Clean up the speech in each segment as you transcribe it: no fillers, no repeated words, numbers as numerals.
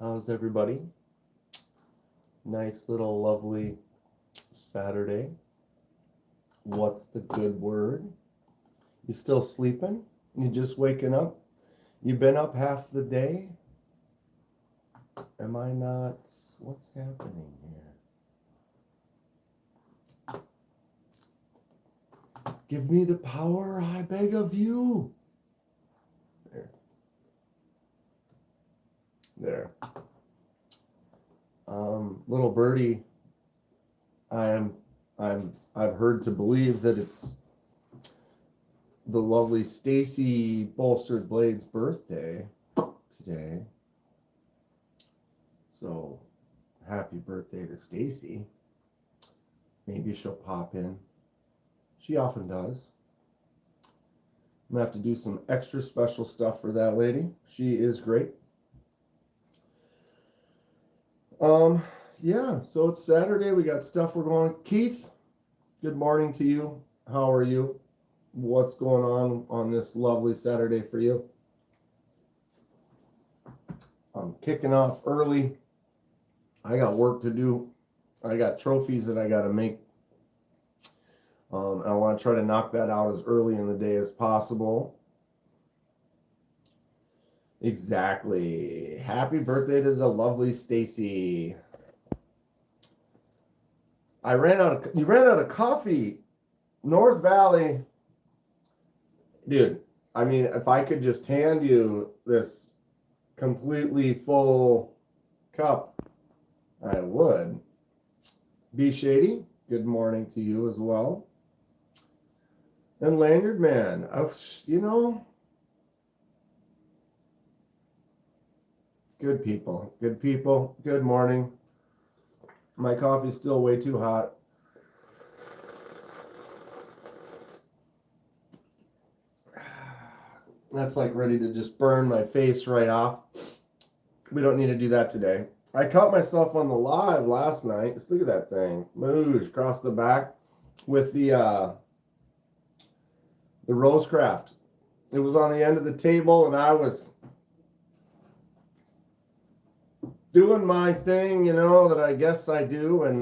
How's everybody? Nice little lovely Saturday. What's the good word? You still sleeping? You just waking up? You been up half the day? Am I not? What's happening here? Give me the power, I beg of you. There. There. Little birdie, I've heard to believe that it's the lovely Stacy Bolstered Blade's birthday today. So happy birthday to Stacy. Maybe she'll pop in. She often does. I'm gonna have to do some extra special stuff for that lady. She is great. Yeah, so it's Saturday. We got stuff we're going. Keith, good morning to you. How are you? What's going on this lovely Saturday for you? I'm kicking off early. I got work to do. I got trophies that I got to make. And I want to try to knock that out as early in the day as possible. Exactly. Happy birthday to the lovely Stacy. You ran out of coffee. North Valley. Dude, I mean, if I could just hand you this completely full cup, I would. Be Shady, good morning to you as well. And Lanyard Man, good people, good morning. My coffee's still way too hot. That's like ready to just burn my face right off. We don't need to do that today. I caught myself on the live last night. Just look at that thing. Moosh across the back with the Rosecraft. It was on the end of the table and I was doing my thing, that I guess I do, and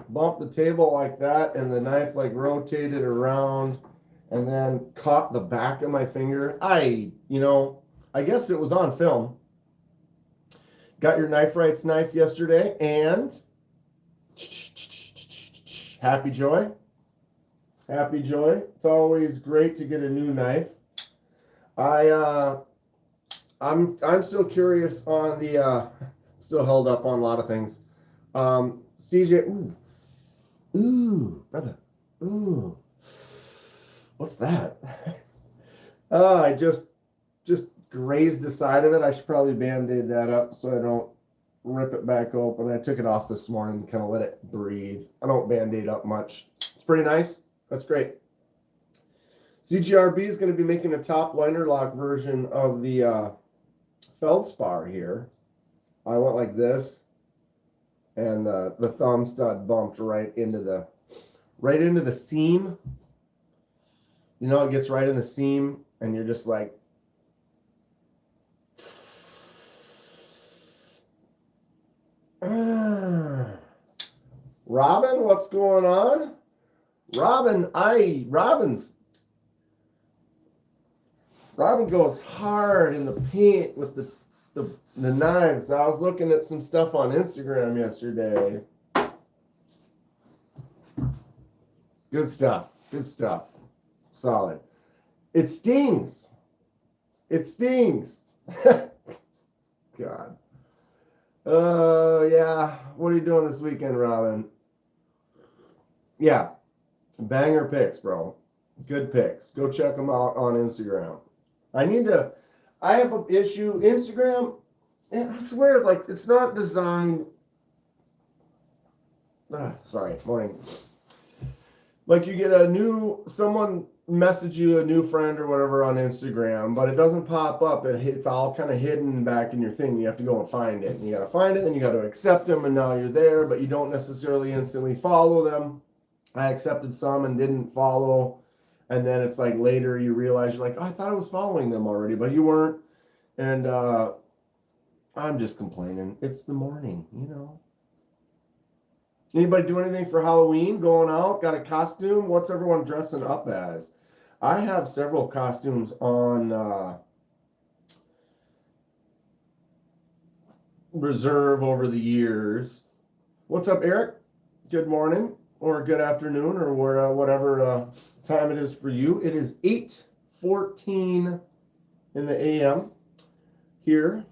bumped the table like that, and the knife like rotated around and then caught the back of my finger. I guess it was on film. Got your Knife Rights knife yesterday, and happy joy. Happy joy. It's always great to get a new knife. I'm still curious on the still held up on a lot of things. CJ, brother, what's that? I just grazed the side of it. I should probably band-aid that up so I don't rip it back open. I took it off this morning to kind of let it breathe. I don't band-aid up much. It's pretty nice. That's great. CGRB is going to be making a top liner lock version of the Feldspar here. I went like this, and the thumb stud bumped right into the seam. It gets right in the seam, and you're just like, Robin, what's going on? Robin goes hard in the paint with the knives. I was looking at some stuff on Instagram yesterday. Good stuff. Solid. It stings. God. Yeah. What are you doing this weekend, Robin? Yeah. Banger picks, bro. Good picks. Go check them out on Instagram. I have an issue. Instagram, I swear, like, it's not designed. Sorry, morning. Like, you get someone message you, a new friend or whatever on Instagram, but it doesn't pop up. It's all kind of hidden back in your thing. You have to go and find it. And you got to find it, and you got to accept them, and now you're there, but you don't necessarily instantly follow them. I accepted some and didn't follow. And then it's like later you realize you're like, oh, I thought I was following them already, but you weren't. And I'm just complaining. It's the morning, you know. Anybody do anything for Halloween? Going out? Got a costume? What's everyone dressing up as? I have several costumes on reserve over the years. What's up, Eric? Good morning, or good afternoon, or whatever time it is for you. It is 8:14 in the a.m. here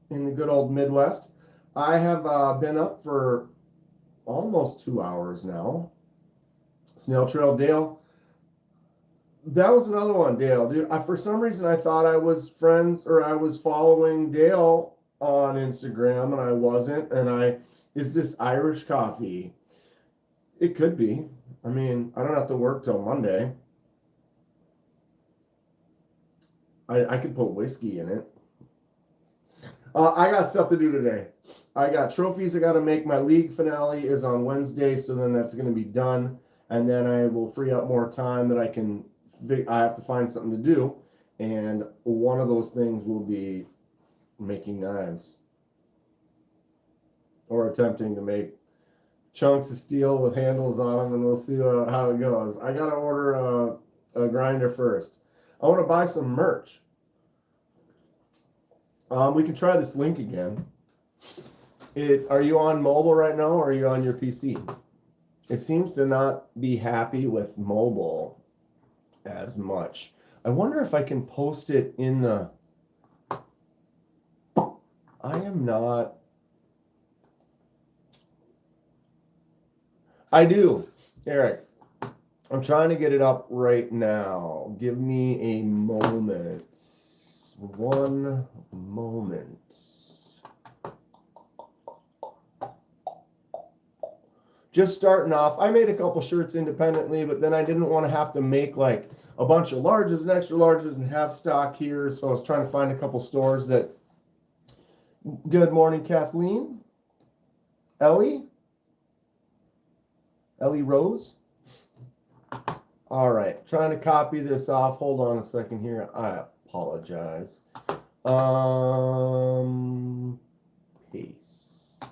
in the good old Midwest. I have been up for almost 2 hours now. Snail Trail Dale. That was another one, Dale. Dude, for some reason I thought I was friends or I was following Dale on Instagram and I wasn't. And is this Irish coffee? It could be. I mean, I don't have to work till Monday. I could put whiskey in it. I got stuff to do today. I got trophies I got to make. My league finale is on Wednesday, so then that's going to be done. And then I will free up more time that I have to find something to do. And one of those things will be making knives. Or attempting to make chunks of steel with handles on them, and we'll see how it goes. I got to order a grinder first. I want to buy some merch. We can try this link again. Are you on mobile right now, or are you on your PC? It seems to not be happy with mobile as much. I wonder if I can post it in the... I am not... I do, Eric. I'm trying to get it up right now. Give me a moment. One moment. Just starting off. I made a couple shirts independently, but then I didn't want to have to make like a bunch of larges and extra larges and have stock here. So I was trying to find a couple stores that... Good morning, Kathleen. Ellie Rose. All right, trying to copy this off. Hold on a second here. I apologize. Paste.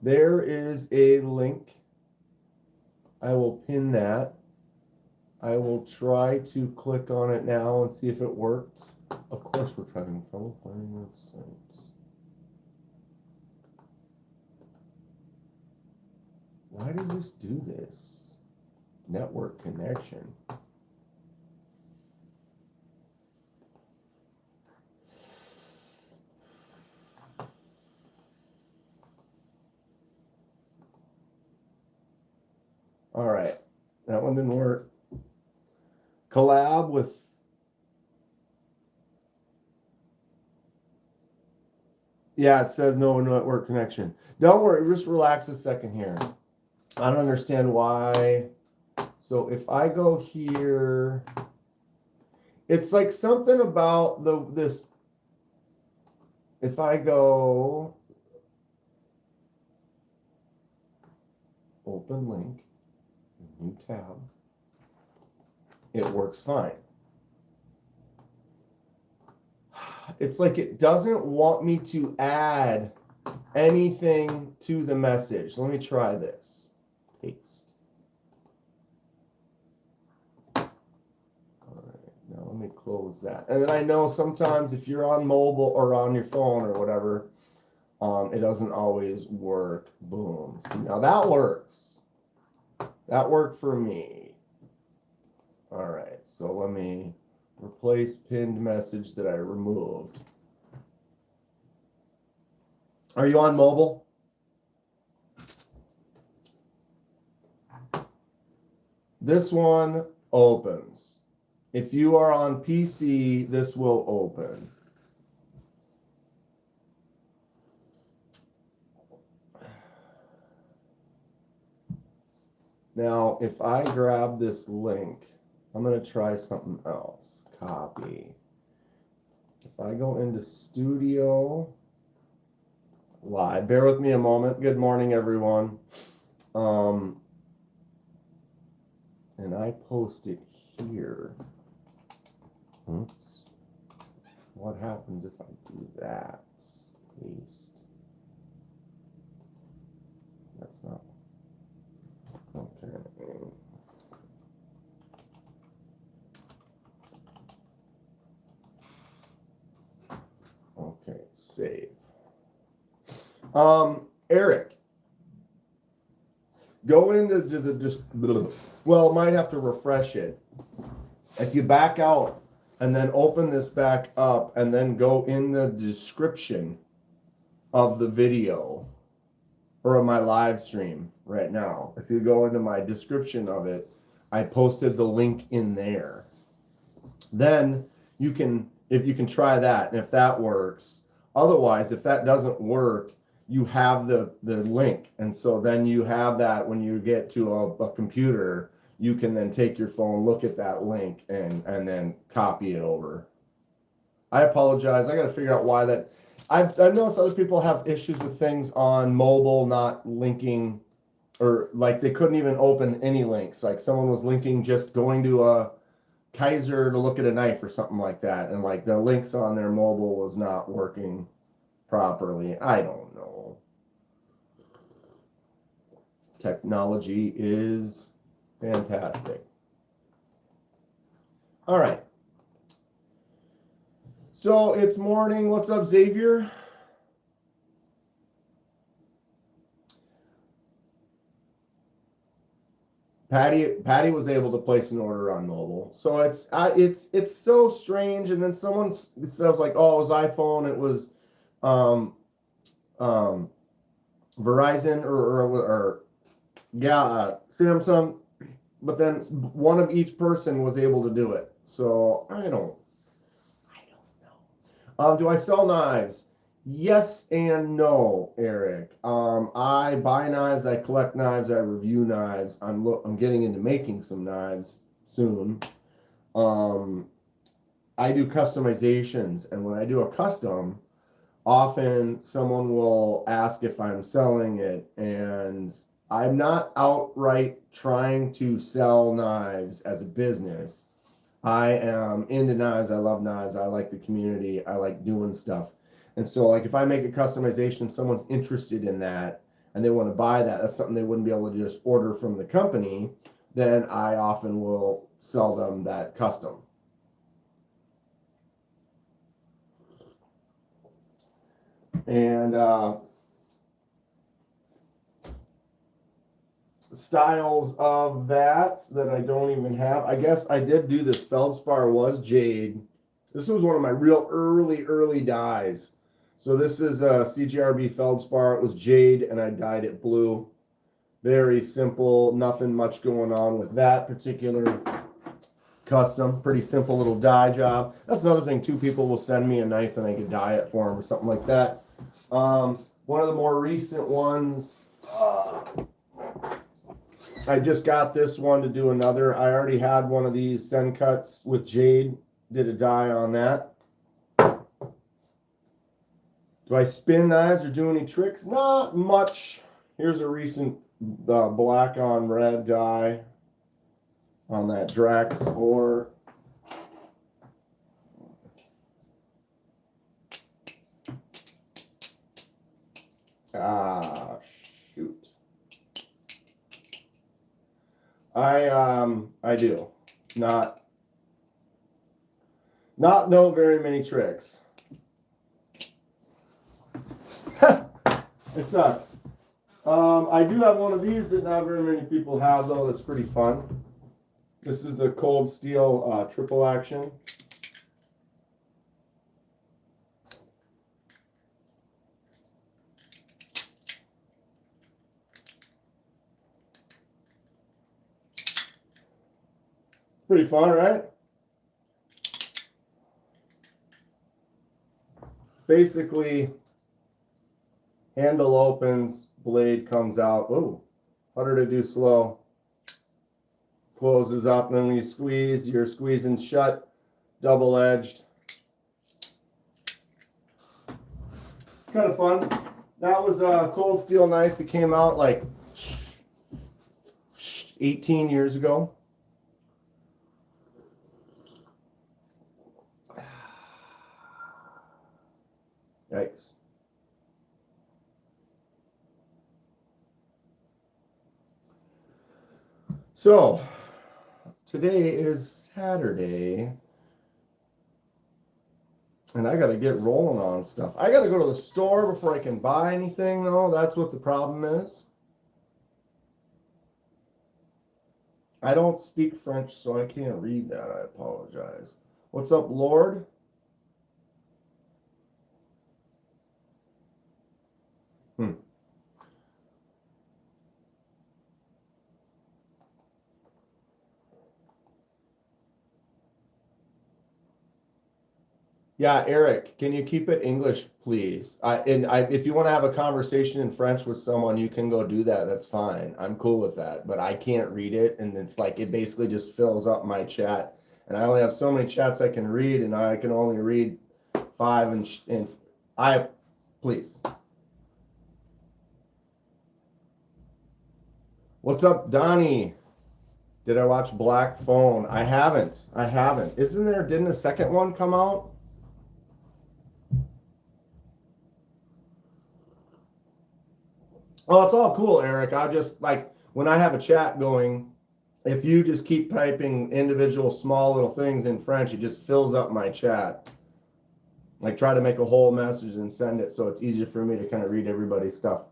There is a link. I will pin that. I will try to click on it now and see if it works. Of course, we're having trouble finding that site. Why does this do this? Network connection. All right, that one didn't work. Collab with... Yeah, it says no network connection. Don't worry, just relax a second here. I don't understand why. So if I go here, it's like something about this. If I go open link, new tab, it works fine. It's like it doesn't want me to add anything to the message. Let me try this. Paste. All right, now let me close that. And then I know sometimes if you're on mobile or on your phone or whatever, it doesn't always work. Boom. See, now that works. That worked for me. All right, so let me replace pinned message that I removed. Are you on mobile? This one opens. If you are on PC, this will open. Now, if I grab this link, I'm going to try something else. Copy. If I go into Studio Live, bear with me a moment. Good morning, everyone. And I post it here. Oops. what happens if I do that? Paste. That's not. Okay. Okay, save. Eric, go into the just. Well, might have to refresh it. If you back out and then open this back up and then go in the description of the video or of my live stream right now, if you go into my description of it, I posted the link in there. Then you can, if you can try that, and if that works. Otherwise, if that doesn't work, you have the link, and so then you have that when you get to a computer, you can then take your phone, look at that link, and then copy it over. I apologize. I got to figure out why that. I've noticed other people have issues with things on mobile not linking, or like they couldn't even open any links. Like someone was linking just going to a Kaiser to look at a knife or something like that, and like the links on their mobile was not working properly. I don't know. Technology is fantastic. All right. So it's morning. What's up, Xavier? Patty was able to place an order on mobile. So it's so strange. And then someone says like, oh, it was iPhone. It was Verizon or Samsung. But then one of each person was able to do it. So I don't know. Do I sell knives? Yes and no, Eric. I buy knives, I collect knives, I review knives. I'm getting into making some knives soon. I do customizations, and when I do a custom, often someone will ask if I'm selling it, and I'm not outright trying to sell knives as a business. I am into knives. I love knives. I like the community. I like doing stuff. And so, like, if I make a customization, someone's interested in that and they want to buy that, that's something they wouldn't be able to just order from the company, then I often will sell them that custom. And styles of that I don't even have. I guess I did do this feldspar was jade. This was one of my real early dyes. So this is a CGRB feldspar. It was jade and I dyed it blue. Very simple, nothing much going on with that particular custom. Pretty simple little dye job. That's another thing too. People will send me a knife and I can dye it for them or something like that. One of the more recent ones, I just got this one to do another. I already had one of these Sen cuts with jade. Did a dye on that. Do I spin knives or do any tricks? Not much. Here's a recent black on red dye on that Drax or shoot. I do not know very many tricks. It sucks. I do have one of these that not very many people have though. That's pretty fun. This is the cold steel triple action. Pretty fun, right? Basically, handle opens, blade comes out. Oh, harder to do slow. Closes up, and then when you squeeze, you're squeezing shut, double-edged. Kind of fun. That was a cold steel knife that came out like 18 years ago. Yikes. So, today is Saturday, and I got to get rolling on stuff. I got to go to the store before I can buy anything, though. That's what the problem is. I don't speak French, so I can't read that. I apologize. What's up, Lord? Yeah, Eric, can you keep it English, please? If you want to have a conversation in French with someone, you can go do that. That's fine. I'm cool with that. But I can't read it, and it's like it basically just fills up my chat. And I only have so many chats I can read, and I can only read 5. And please. What's up, Donnie? Did I watch Black Phone? I haven't. Didn't the second one come out? Oh, it's all cool, Eric. I just like when I have a chat going, if you just keep typing individual small little things in French, it just fills up my chat. Like try to make a whole message and send it so it's easier for me to kind of read everybody's stuff.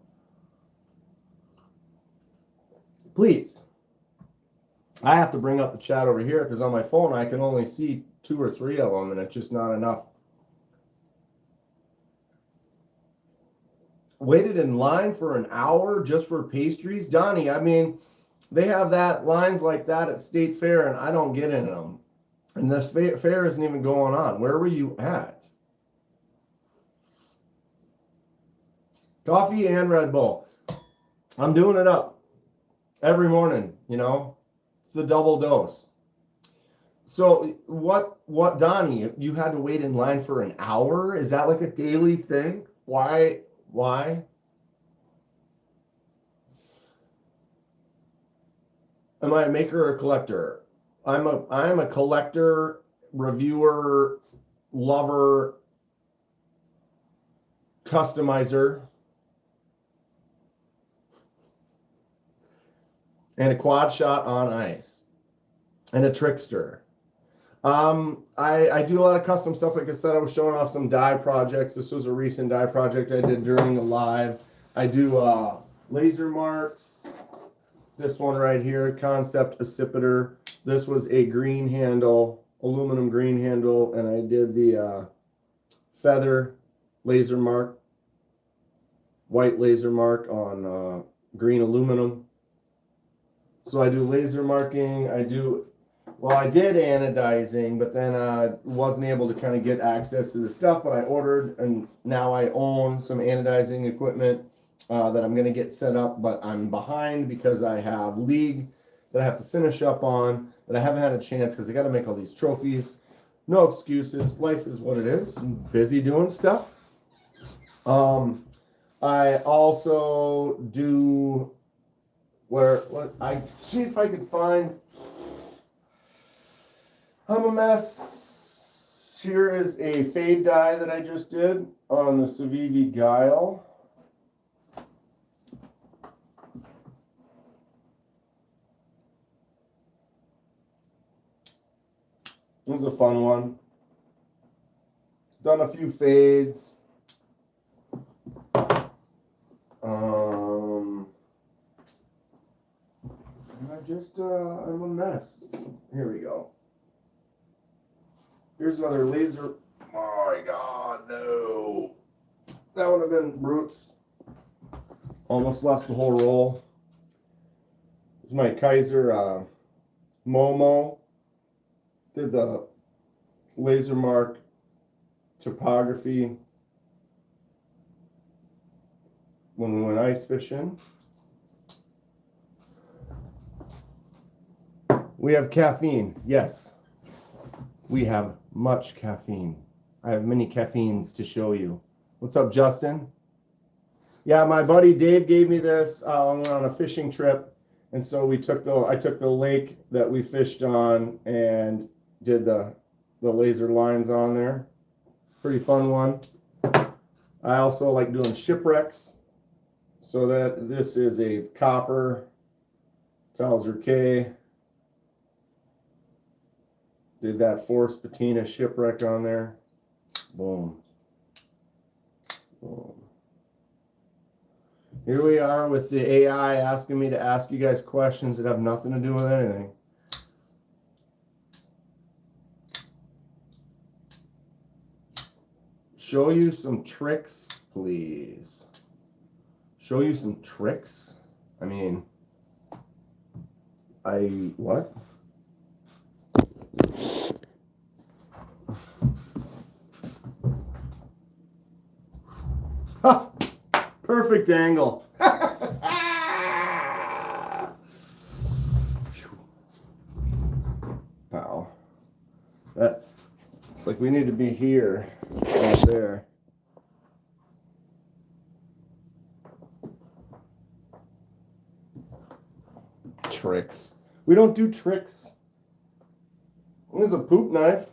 Please. I have to bring up the chat over here because on my phone I can only see 2 or 3 of them, and it's just not enough. Waited in line for an hour just for pastries? Donnie, I mean, they have lines like that at State Fair, and I don't get in them. And this fair isn't even going on. Where were you at? Coffee and Red Bull. I'm doing it up every morning, you know. It's the double dose. So what, Donnie, you had to wait in line for an hour? Is that like a daily thing? Why? Am I a maker or a collector? I'm a collector, reviewer, lover, customizer, and a quad shot on ice, and a trickster. I do a lot of custom stuff. Like I said, I was showing off some die projects. This was a recent die project I did during the live. I do laser marks. This one right here, concept accipiter. This was a green handle, aluminum green handle, and I did the feather laser mark, white laser mark on green aluminum. So I do laser marking. I did anodizing, but then wasn't able to kind of get access to the stuff, but I ordered, and now I own some anodizing equipment that I'm going to get set up, but I'm behind because I have league that I have to finish up on that I haven't had a chance because I got to make all these trophies. No excuses. Life is what it is. I'm busy doing stuff. I also do I see if I could find. I'm a mess. Here is a fade die that I just did on the Civivi Guile. This is a fun one. Done a few fades. I'm a mess. Here we go. Here's another laser. Oh my God, no. That would have been roots. Almost lost the whole roll. This is my Kaiser Momo. Did the laser mark topography when we went ice fishing. We have caffeine. Yes, we have much caffeine. I have many caffeines to show you. What's up, Justin? Yeah, my buddy Dave gave me this. I went on a fishing trip, and so I took the lake that we fished on and did the laser lines on there. Pretty fun one. I also like doing shipwrecks. So that this is a copper Towser K. Did that Force Patina shipwreck on there. Boom. Boom. Here we are with the AI asking me to ask you guys questions that have nothing to do with anything. Show you some tricks, please. Show you some tricks? I mean, what? Ha! Perfect angle. Wow. It's like we need to be here, right there. Tricks. We don't do tricks. This is a poop knife.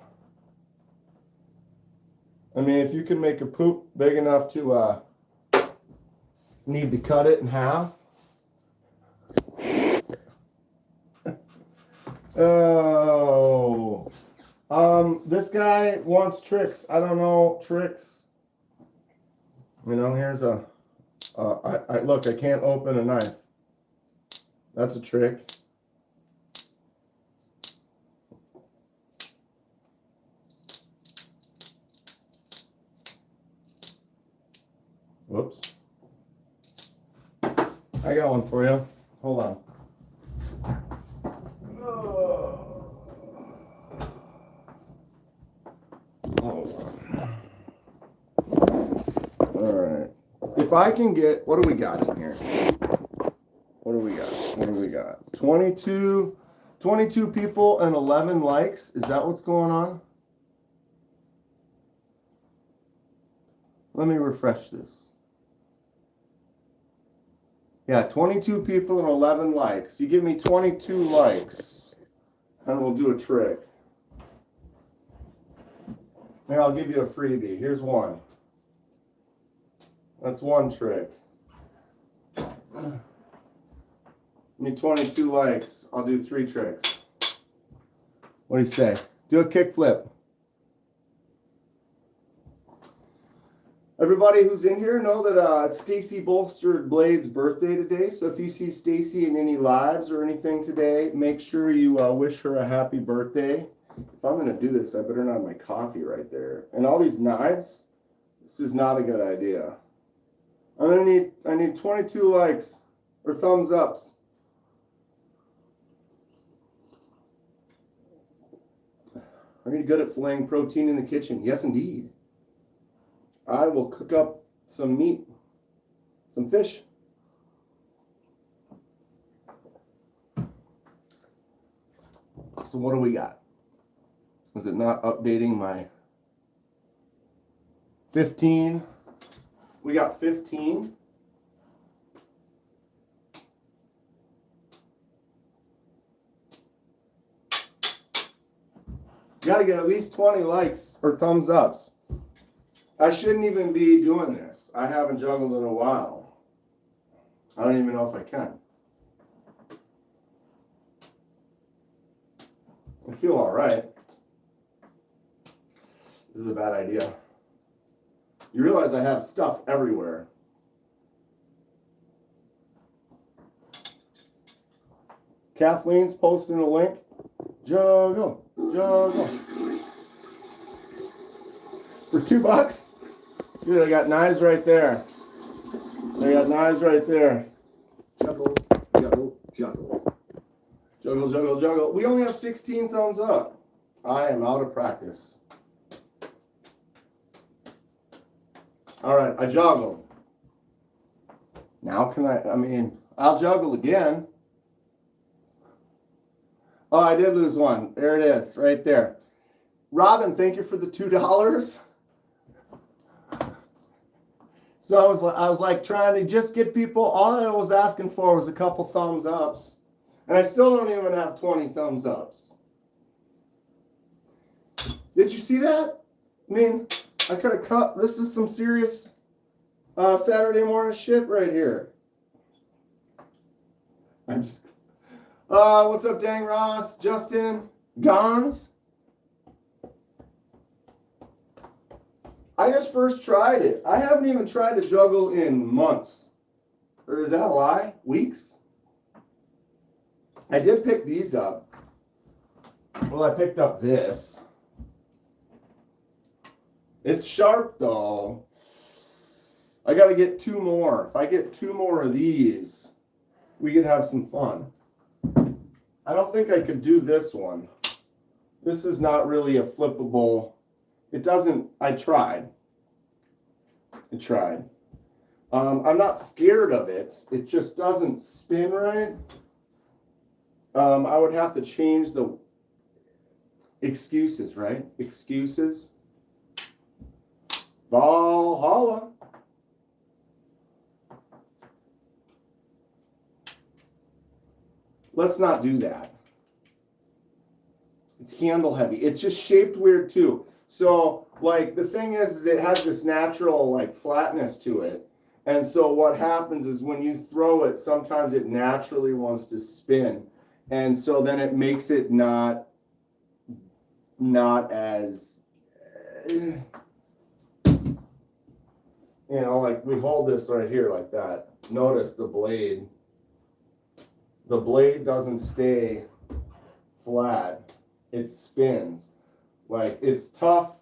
I mean, if you can make a poop big enough to need to cut it in half. Oh. This guy wants tricks. I don't know tricks. You know, here's a look, I can't open a knife. That's a trick. Whoops. I got one for you. Hold on. Alright. If I can get, what do we got in here? What do we got? What do we got? 22 people and 11 likes. Is that what's going on? Let me refresh this. Yeah, 22 people and 11 likes. You give me 22 likes, and we'll do a trick. Here, I'll give you a freebie. Here's one. That's one trick. Need 22 likes. I'll do 3 tricks. What do you say? Do a kickflip. Everybody who's in here know that it's Stacy Bolstered Blade's birthday today. So if you see Stacy in any lives or anything today, make sure you wish her a happy birthday. If I'm going to do this, I better not have my coffee right there. And all these knives, this is not a good idea. I need 22 likes or thumbs ups. Are you good at filleting protein in the kitchen? Yes, indeed. I will cook up some meat, some fish. So what do we got? Is it not updating my 15? We got 15. You got to get at least 20 likes or thumbs ups. I shouldn't even be doing this. I haven't juggled in a while. I don't even know if I can. I feel all right. This is a bad idea. You realize I have stuff everywhere. Kathleen's posting a link. Juggle, juggle. For $2? Dude, I got knives right there. I got knives right there. Juggle, juggle, juggle. Juggle, juggle, juggle. We only have 16 thumbs up. I am out of practice. All right, I juggled. Now can I'll juggle again. Oh, I did lose one. There it is, right there. Robin, thank you for the $2. So I was like trying to just get people, all I was asking for was a couple thumbs ups. And I still don't even have 20 thumbs ups. Did you see that? I mean, I could have cut, this is some serious Saturday morning shit right here. I'm just. What's up, Dang Ross? Justin? Gons? I just first tried it. I haven't even tried to juggle in months. Or is that a lie? Weeks? I did pick these up. Well, I picked up this. It's sharp though. I gotta get 2 more. If I get 2 more of these, we could have some fun. I don't think I could do this one. This is not really a flippable. It doesn't, I tried. I'm not scared of it. It just doesn't spin right. I would have to change the excuses, right? Excuses. Valhalla. Let's not do that. It's handle heavy. It's just shaped weird too. So, like, the thing is it has this natural, like, flatness to it. And so what happens is when you throw it, sometimes it naturally wants to spin. And so then it makes it not as, you know, like we hold this right here like that. Notice the blade. The blade doesn't stay flat. It spins. Like, it's tough.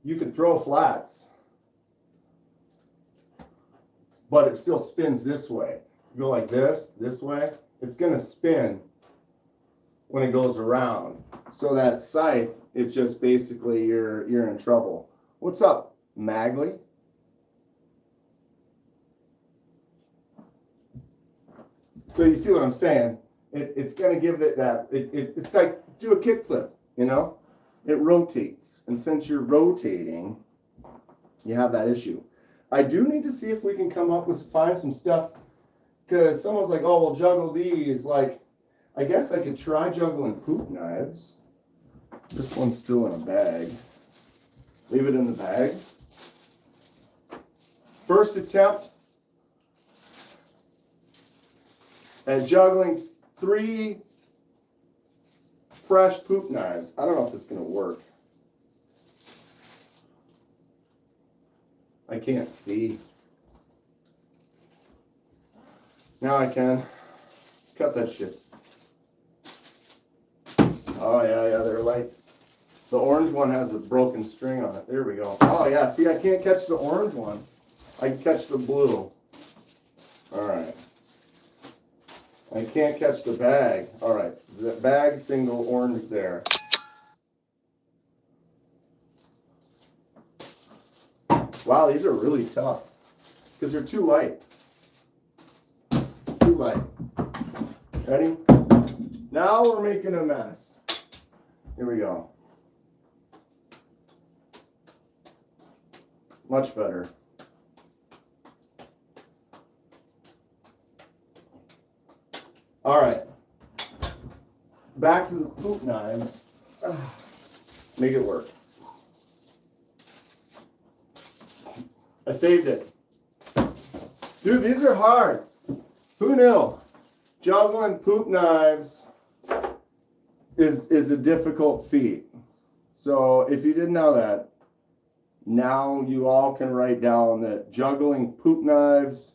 You can throw flats, but it still spins this way. You go like this way, it's going to spin when it goes around. So that scythe, it's just basically you're in trouble. What's up, Magley? So you see what I'm saying? It's going to give it that, it's like do a kickflip, you know? It rotates. And since you're rotating, you have that issue. I do need to see if we can come up with, find some stuff, because someone's like, oh, we'll juggle these. Like, I guess I could try juggling poop knives. This one's still in a bag. Leave it in the bag. First attempt at juggling 3 fresh poop knives. I don't know if this is going to work. I can't see. Now I can. Cut that shit. Oh, yeah, they're like, the orange one has a broken string on it. There we go. Oh, yeah, see, I can't catch the orange one. I can catch the blue. All right. I can't catch the bag. All right, the bag single orange there. Wow, these are really tough because they're too light. Too light. Ready? Now we're making a mess. Here we go. Much better. All right, back to the poop knives. Make it work. I saved it. Dude, these are hard. Who knew? Juggling poop knives is a difficult feat. So if you didn't know that, now you all can write down that juggling poop knives.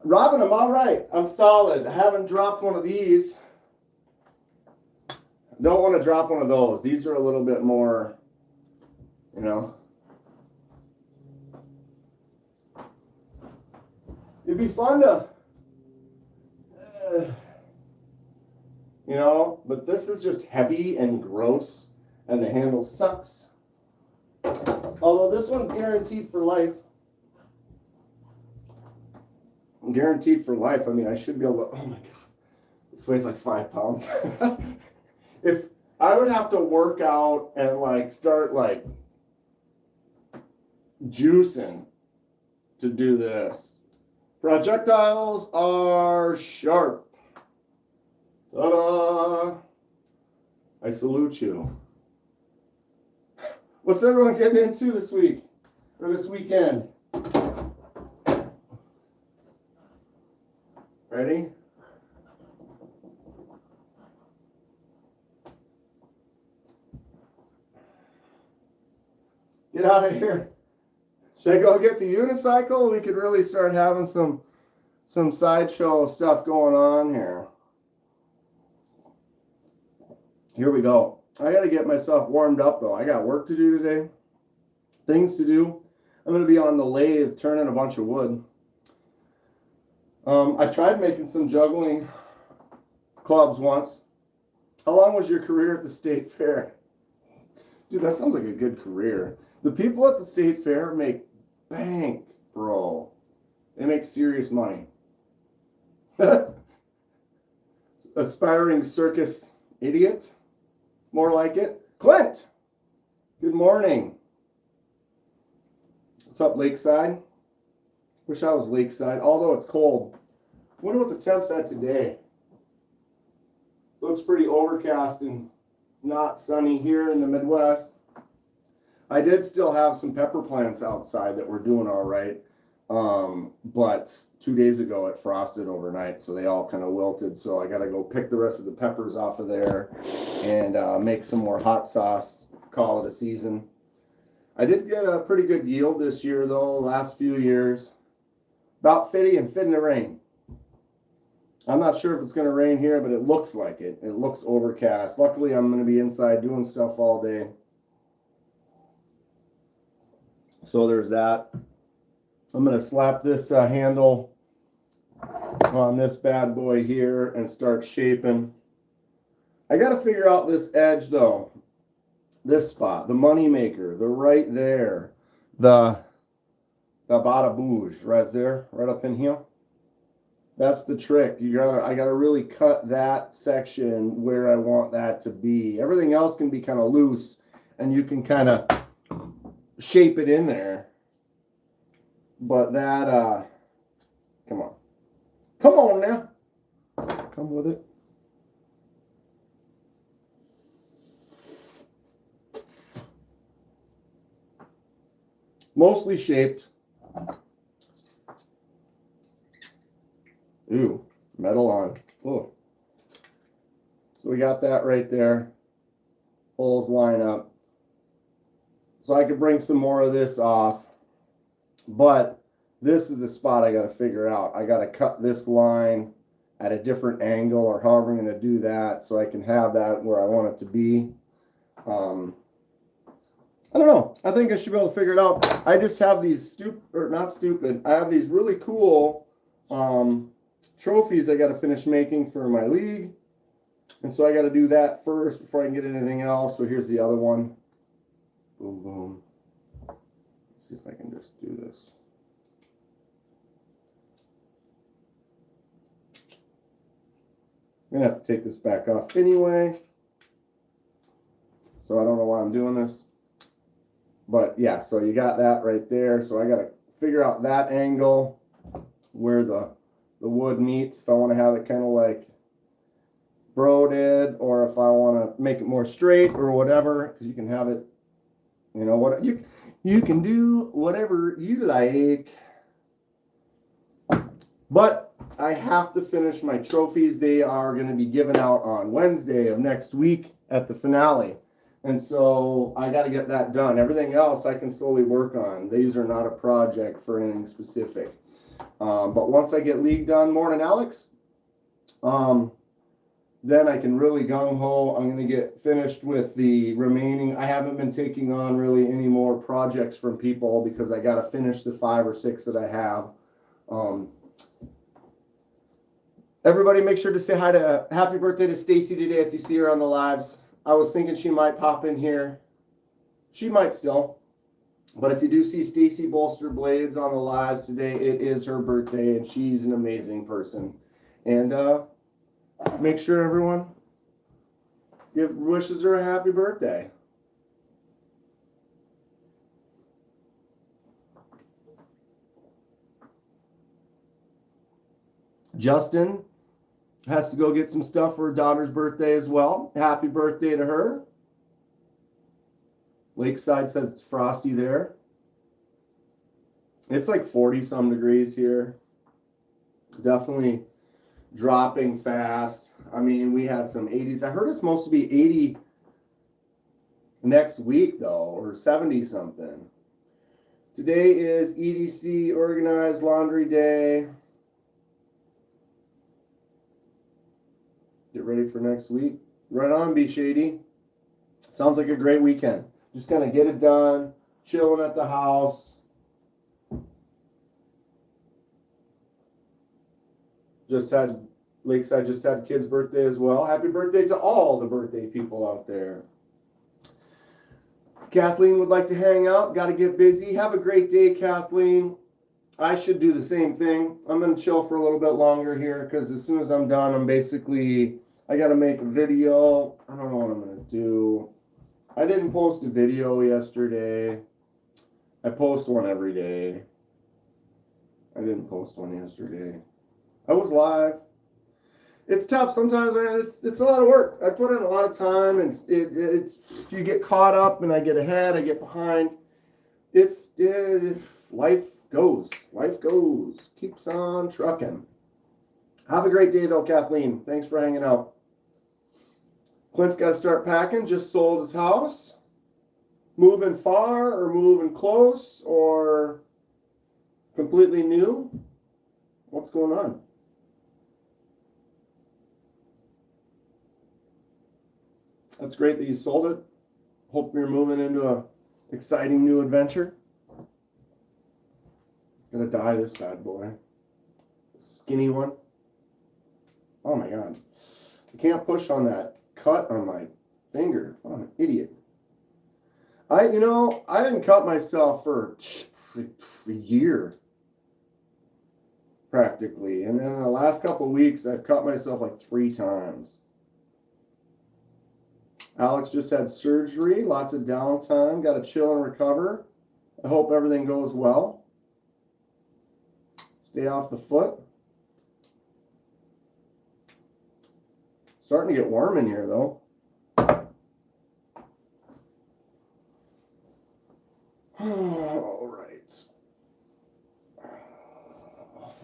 Robin, I'm all right. I'm solid. I haven't dropped one of these. Don't want to drop one of those. These are a little bit more, you know. It'd be fun to, you know, but this is just heavy and gross, and the handle sucks. Although this one's guaranteed for life. Guaranteed for life. I mean, I should be able to, oh my God, this weighs like 5 pounds. If I would have to work out and like start like juicing to do this. Projectiles are sharp. Ta-da! I salute you. What's everyone getting into this week? for this weekend. Ready? Get out of here. Should I go get the unicycle? We could really start having some sideshow stuff going on here. Here we go. I got to get myself warmed up though. I got work to do today. Things to do. I'm going to be on the lathe turning a bunch of wood. I tried making some juggling clubs once. How long was your career at the state fair? Dude, that sounds like a good career. The people at the state fair make bank, bro. They make serious money. Aspiring circus idiot. More like it. Clint, good morning. What's up, Lakeside? Wish I was Lakeside, although it's cold. Wonder what the temp's at today. Looks pretty overcast and not sunny here in the Midwest. I did still have some pepper plants outside that were doing all right. But 2 days ago it frosted overnight, so they all kind of wilted. So I got to go pick the rest of the peppers off of there and make some more hot sauce, call it a season. I did get a pretty good yield this year, though, last few years. About fitty and fit in the rain. I'm not sure if it's going to rain here, but it looks like it. It looks overcast. Luckily, I'm going to be inside doing stuff all day. So there's that. I'm going to slap this handle on this bad boy here and start shaping. I got to figure out this edge, though. This spot, the money maker, the right there, the bada bouge right there, right up in here. That's the trick. I gotta really cut that section where I want that to be. Everything else can be kind of loose, and you can kind of shape it in there. But that, come on now, come with it. Mostly shaped. Ooh, metal on. Oh. So we got that right there. Holes line up. So I could bring some more of this off. But this is the spot I got to figure out. I got to cut this line at a different angle, or however I'm going to do that, so I can have that where I want it to be. I don't know. I think I should be able to figure it out. I just have these I have these really cool trophies I got to finish making for my league. And so I got to do that first before I can get anything else. So here's the other one. Boom, boom. Let's see if I can just do this. I'm going to have to take this back off anyway. So I don't know why I'm doing this. But yeah, so you got that right there. So I got to figure out that angle where the wood meets. If I want to have it kind of like Bro did, or if I want to make it more straight or whatever, because you can have it, you know, what you can do whatever you like. But I have to finish my trophies. They are going to be given out on Wednesday of next week at the finale. And so I got to get that done. Everything else I can slowly work on. These are not a project for anything specific. But once I get league done, morning Alex, then I can really gung-ho. I'm going to get finished with the remaining. I haven't been taking on really any more projects from people because I got to finish the 5 or 6 that I have. Everybody make sure to say hi to happy birthday to Stacy today if you see her on the lives. I was thinking she might pop in here. She might still. But if you do see Stacy Bolster Blades on the lives today, it is her birthday, and she's an amazing person. And make sure everyone wishes her a happy birthday. Justin has to go get some stuff for her daughter's birthday as well. Happy birthday to her. Lakeside says it's frosty there. It's like 40 some degrees here. Definitely dropping fast. I mean, we had some 80s. I heard it's supposed to be 80 next week though, or 70 something. Today is EDC Organized Laundry Day. Get ready for next week. Right on, Be Shady. Sounds like a great weekend. Just gonna get it done, chilling at the house. Just had Lakeside just had kid's birthday as well. Happy birthday to all the birthday people out there. Kathleen would like to hang out. Got to get busy. Have a great day, Kathleen. I should do the same thing. I'm going to chill for a little bit longer here because as soon as I'm done, I got to make a video. I don't know what I'm going to do. I didn't post a video yesterday. I post one every day. I didn't post one yesterday. I was live. It's tough sometimes, man. It's a lot of work. I put in a lot of time, and it's you get caught up, and I get ahead, I get behind. Life goes. Life goes. Keeps on trucking. Have a great day, though, Kathleen. Thanks for hanging out. Clint's got to start packing. Just sold his house. Moving far or moving close or completely new? What's going on? That's great that you sold it. Hope you're moving into a exciting new adventure. Gonna dye this bad boy. Skinny one. Oh my god. I can't push on that cut on my finger. What an idiot. I didn't cut myself for a year. Practically. And then in the last couple of weeks, I've cut myself like 3 times. Alex just had surgery, lots of downtime, got to chill and recover. I hope everything goes well. Stay off the foot. Starting to get warm in here though. All right.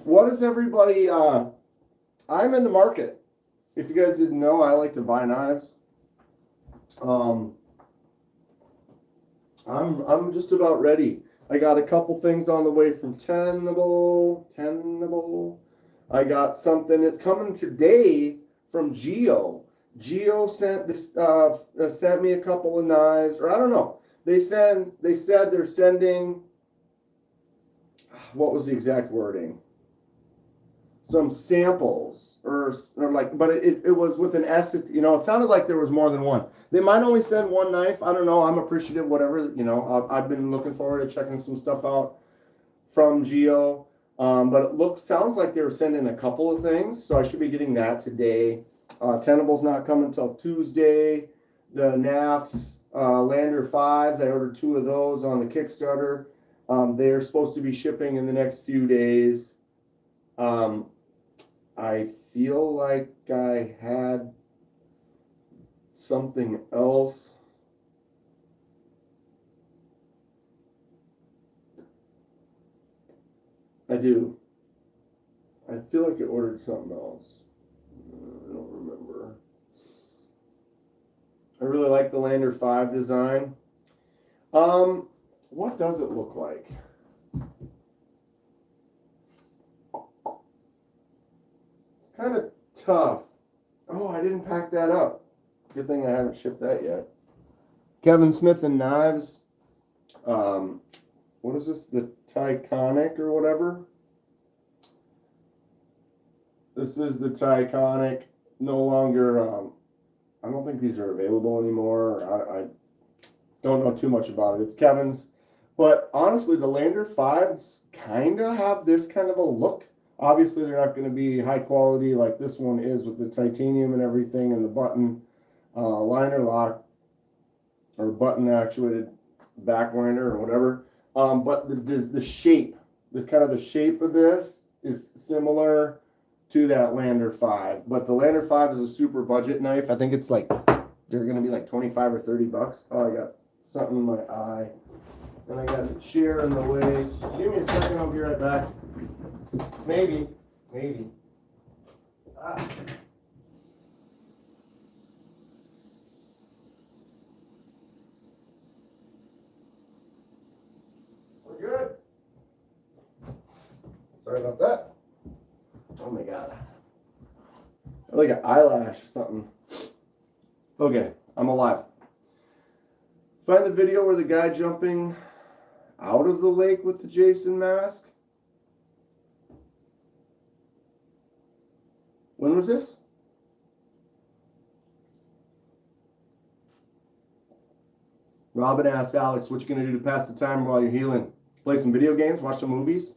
What is everybody, I'm in the market. If you guys didn't know, I like to buy knives. I'm just about ready. I got a couple things on the way from Tenable. I got something that's coming today from Geo. Geo sent me a couple of knives, or I don't know. They said they're sending. What was the exact wording? Some samples or like, but it was with an S. It sounded like there was more than one. They might only send one knife. I don't know. I'm appreciative, whatever. I've been looking forward to checking some stuff out from Geo. But sounds like they were sending a couple of things. So I should be getting that today. Tenable's not coming until Tuesday. The NAFs, Lander 5s, I ordered 2 of those on the Kickstarter. They're supposed to be shipping in the next few days. I feel like I had something else. I do. I feel like I ordered something else. I don't remember. I really like the Lander 5 design. What does it look like? It's kind of tough. Oh, I didn't pack that up. Good thing I haven't shipped that yet. Kevin Smith and Knives. What is this? The Tyconic or whatever? This is the Tyconic. No longer, I don't think these are available anymore. I don't know too much about it. It's Kevin's. But honestly, the Lander 5s kind of have this kind of a look. Obviously, they're not going to be high quality like this one is with the titanium and everything and the button liner lock or button actuated back liner or whatever. But the shape, the shape of this is similar to that Lander 5. But the Lander 5 is a super budget knife. I think it's like, they're going to be like 25 or 30 bucks. Oh, I got something in my eye. And I got the chair in the way. Give me a second, I'll be right back. Maybe. Ah. We're good. Sorry about that. Oh my God. Like an eyelash or something. Okay, I'm alive. Find the video where the guy jumping out of the lake with the Jason mask. When was this? Robin asks Alex, what you gonna do to pass the time while you're healing? Play some video games, watch some movies?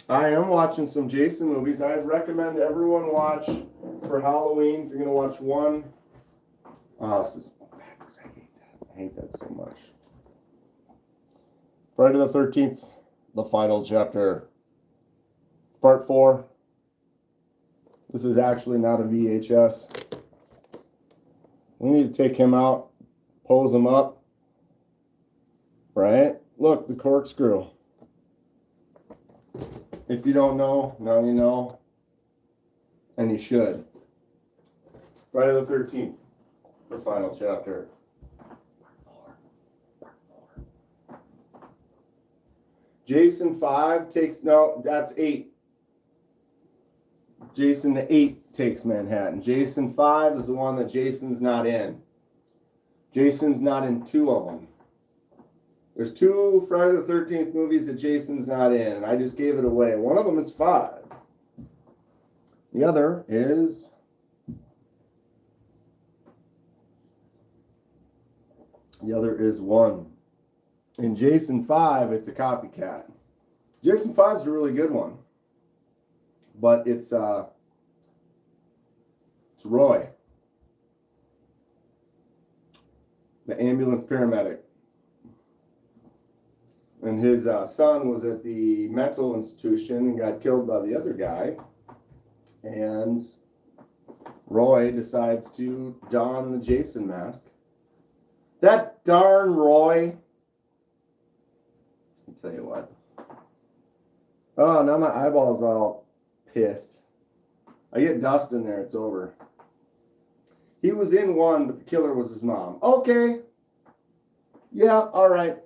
I am watching some Jason movies. I'd recommend everyone watch for Halloween. If you're going to watch one. Oh, this is backwards. I hate that. I hate that so much. Friday the 13th, the final chapter. Part 4. This is actually not a VHS. We need to take him out, pose him up. Right? Look, the corkscrew. If you don't know, now you know. And you should. Friday the 13th, the final chapter. Part 4. Jason 5 takes, no, that's 8. Jason the 8 takes Manhattan. Jason 5 is the one that Jason's not in. Jason's not in 2 of them. There's 2 Friday the 13th movies that Jason's not in, and I just gave it away. One of them is 5. The other is The other is 1. In Jason 5, it's a copycat. Jason 5 is a really good one. But it's Roy, the ambulance paramedic. And his son was at the mental institution and got killed by the other guy. And Roy decides to don the Jason mask. That darn Roy. I'll tell you what. Oh, now my eyeball's all pissed. I get dust in there, it's over. He was in 1, but the killer was his mom. Okay. Yeah, all right.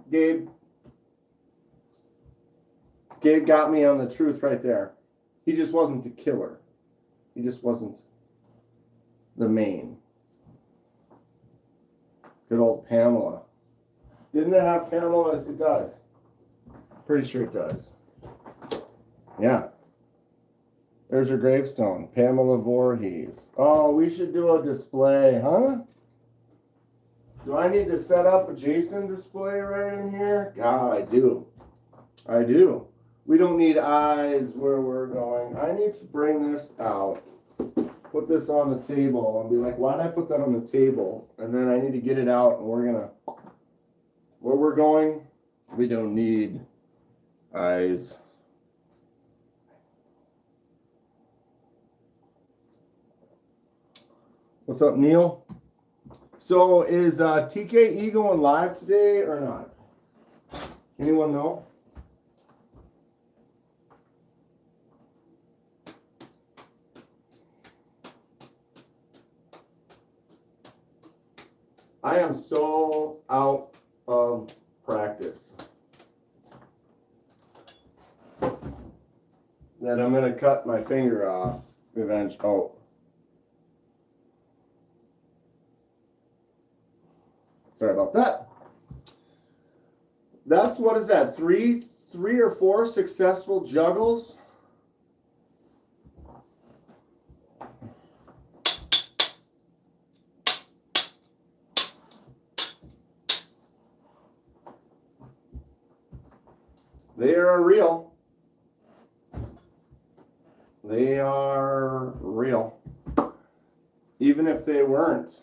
Gabe got me on the truth right there. He just wasn't the killer. He just wasn't the main. Good old Pamela. Didn't it have Pamela? It does. Pretty sure it does. Yeah. There's her gravestone. Pamela Voorhees. Oh, we should do a display, huh? Do I need to set up a Jason display right in here? God, I do. I do. We don't need eyes where we're going. I need to bring this out. Put this on the table and be like, why did I put that on the table? And then I need to get it out and we're gonna, where we're going, we don't need eyes. What's up, Neil? So is TKE going live today or not? Anyone know? I am so out of practice that I'm going to cut my finger off eventually. Oh. Sorry about that. That's, what is that, three or four successful juggles? They are real. They are real. Even if they weren't.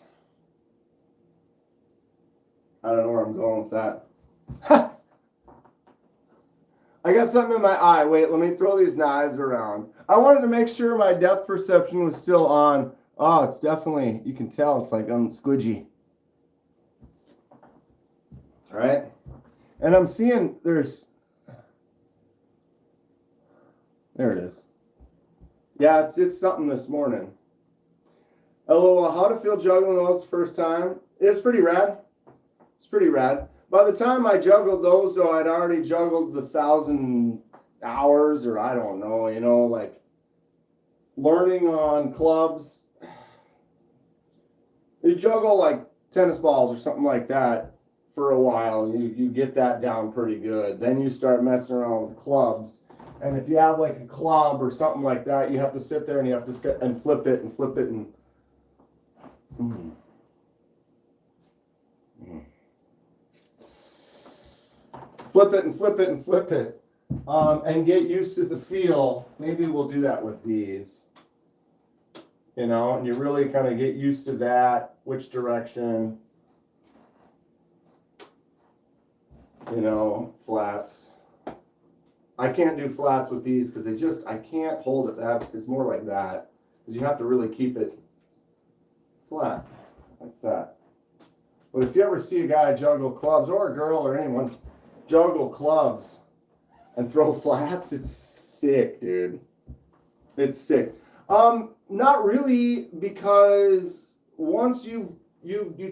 I don't know where I'm going with that. I got something in my eye. Wait, let me throw these knives around. I wanted to make sure my depth perception was still on. Oh, it's definitely, you can tell it's like I'm squidgy. All right. And I'm seeing there it is. Yeah, it's something this morning. LOL, how to feel juggling those first time? It's pretty rad. It's pretty rad. By the time I juggled those, though, I'd already juggled the 1,000 hours, or I don't know, you know, like learning on clubs. You juggle like tennis balls or something like that for a while. You get that down pretty good. Then you start messing around with clubs. And if you have like a club or something like that, you have to sit there and you have to sit and flip it and flip it and flip it and flip it and flip it, and get used to the feel. Maybe we'll do that with these, you know, and you really kind of get used to that, which direction, you know, flats. I can't do flats with these because I can't hold it. It's more like that, because you have to really keep it flat, like that. But if you ever see a guy juggle clubs, or a girl or anyone juggle clubs and throw flats, it's sick, dude. It's sick. Not really, because once you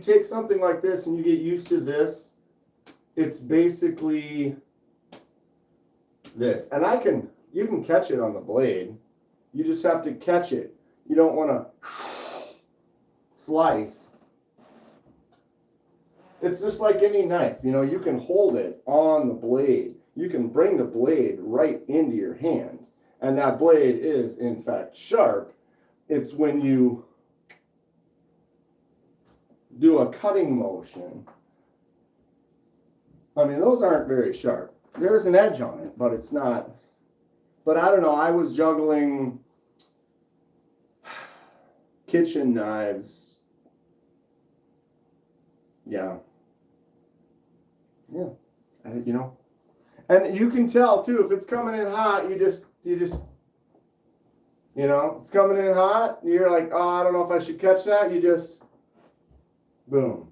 take something like this and you get used to this, it's basically this. And you can catch it on the blade. You just have to catch it. You don't want to slice. It's just like any knife, you know, you can hold it on the blade. You can bring the blade right into your hand. And that blade is, in fact, sharp. It's when you do a cutting motion. I mean, those aren't very sharp. There's an edge on it, but it's not. But I don't know, I was juggling kitchen knives. Yeah. Yeah, you know, and you can tell too if it's coming in hot. You just, you know, it's coming in hot. You're like, oh, I don't know if I should catch that. You just, boom.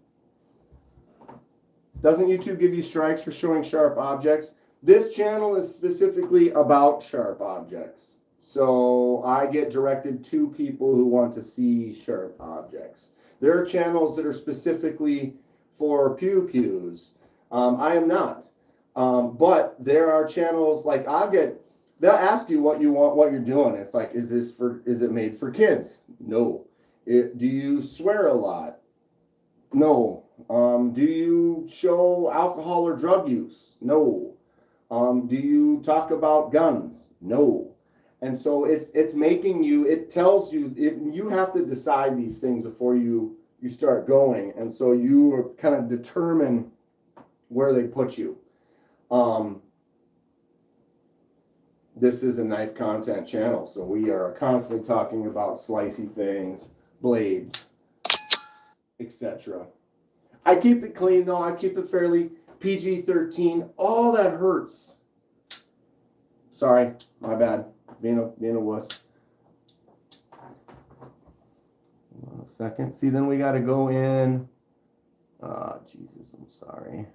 Doesn't YouTube give you strikes for showing sharp objects? This channel is specifically about sharp objects, so I get directed to people who want to see sharp objects. There are channels that are specifically for pew-pews. I am not. But there are channels like they'll ask you what you want, what you're doing. It's like, is it made for kids? No. Do you swear a lot? No. Do you show alcohol or drug use? No. Do you talk about guns? No. And so it's making you, it tells you, you have to decide these things before you start going. And so you kind of determine where they put you. This is a knife content channel, so we are constantly talking about slicey things, blades, etc. I keep it clean though. I keep it fairly PG-13. Oh, that hurts. Sorry, my bad. Being a wuss. A second. See, then we got to go in. Oh, Jesus, I'm sorry.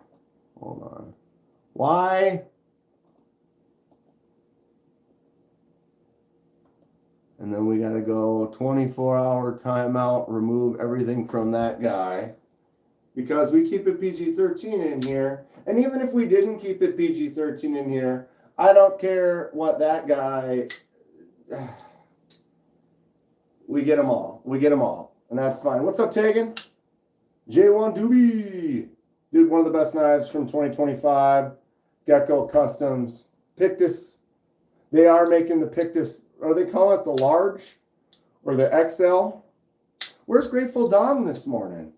Hold on. Why? And then we got to go 24-hour timeout, remove everything from that guy. Because we keep it PG-13 in here. And even if we didn't keep it PG-13 in here, I don't care what that guy... We get them all. We get them all. And that's fine. What's up, Tegan? J1 Doobie. Dude, one of the best knives from 2025. Gecko Customs. Pictus. They are making the Pictus. Are they calling it the large? Or the XL? Where's Grateful Dawn this morning?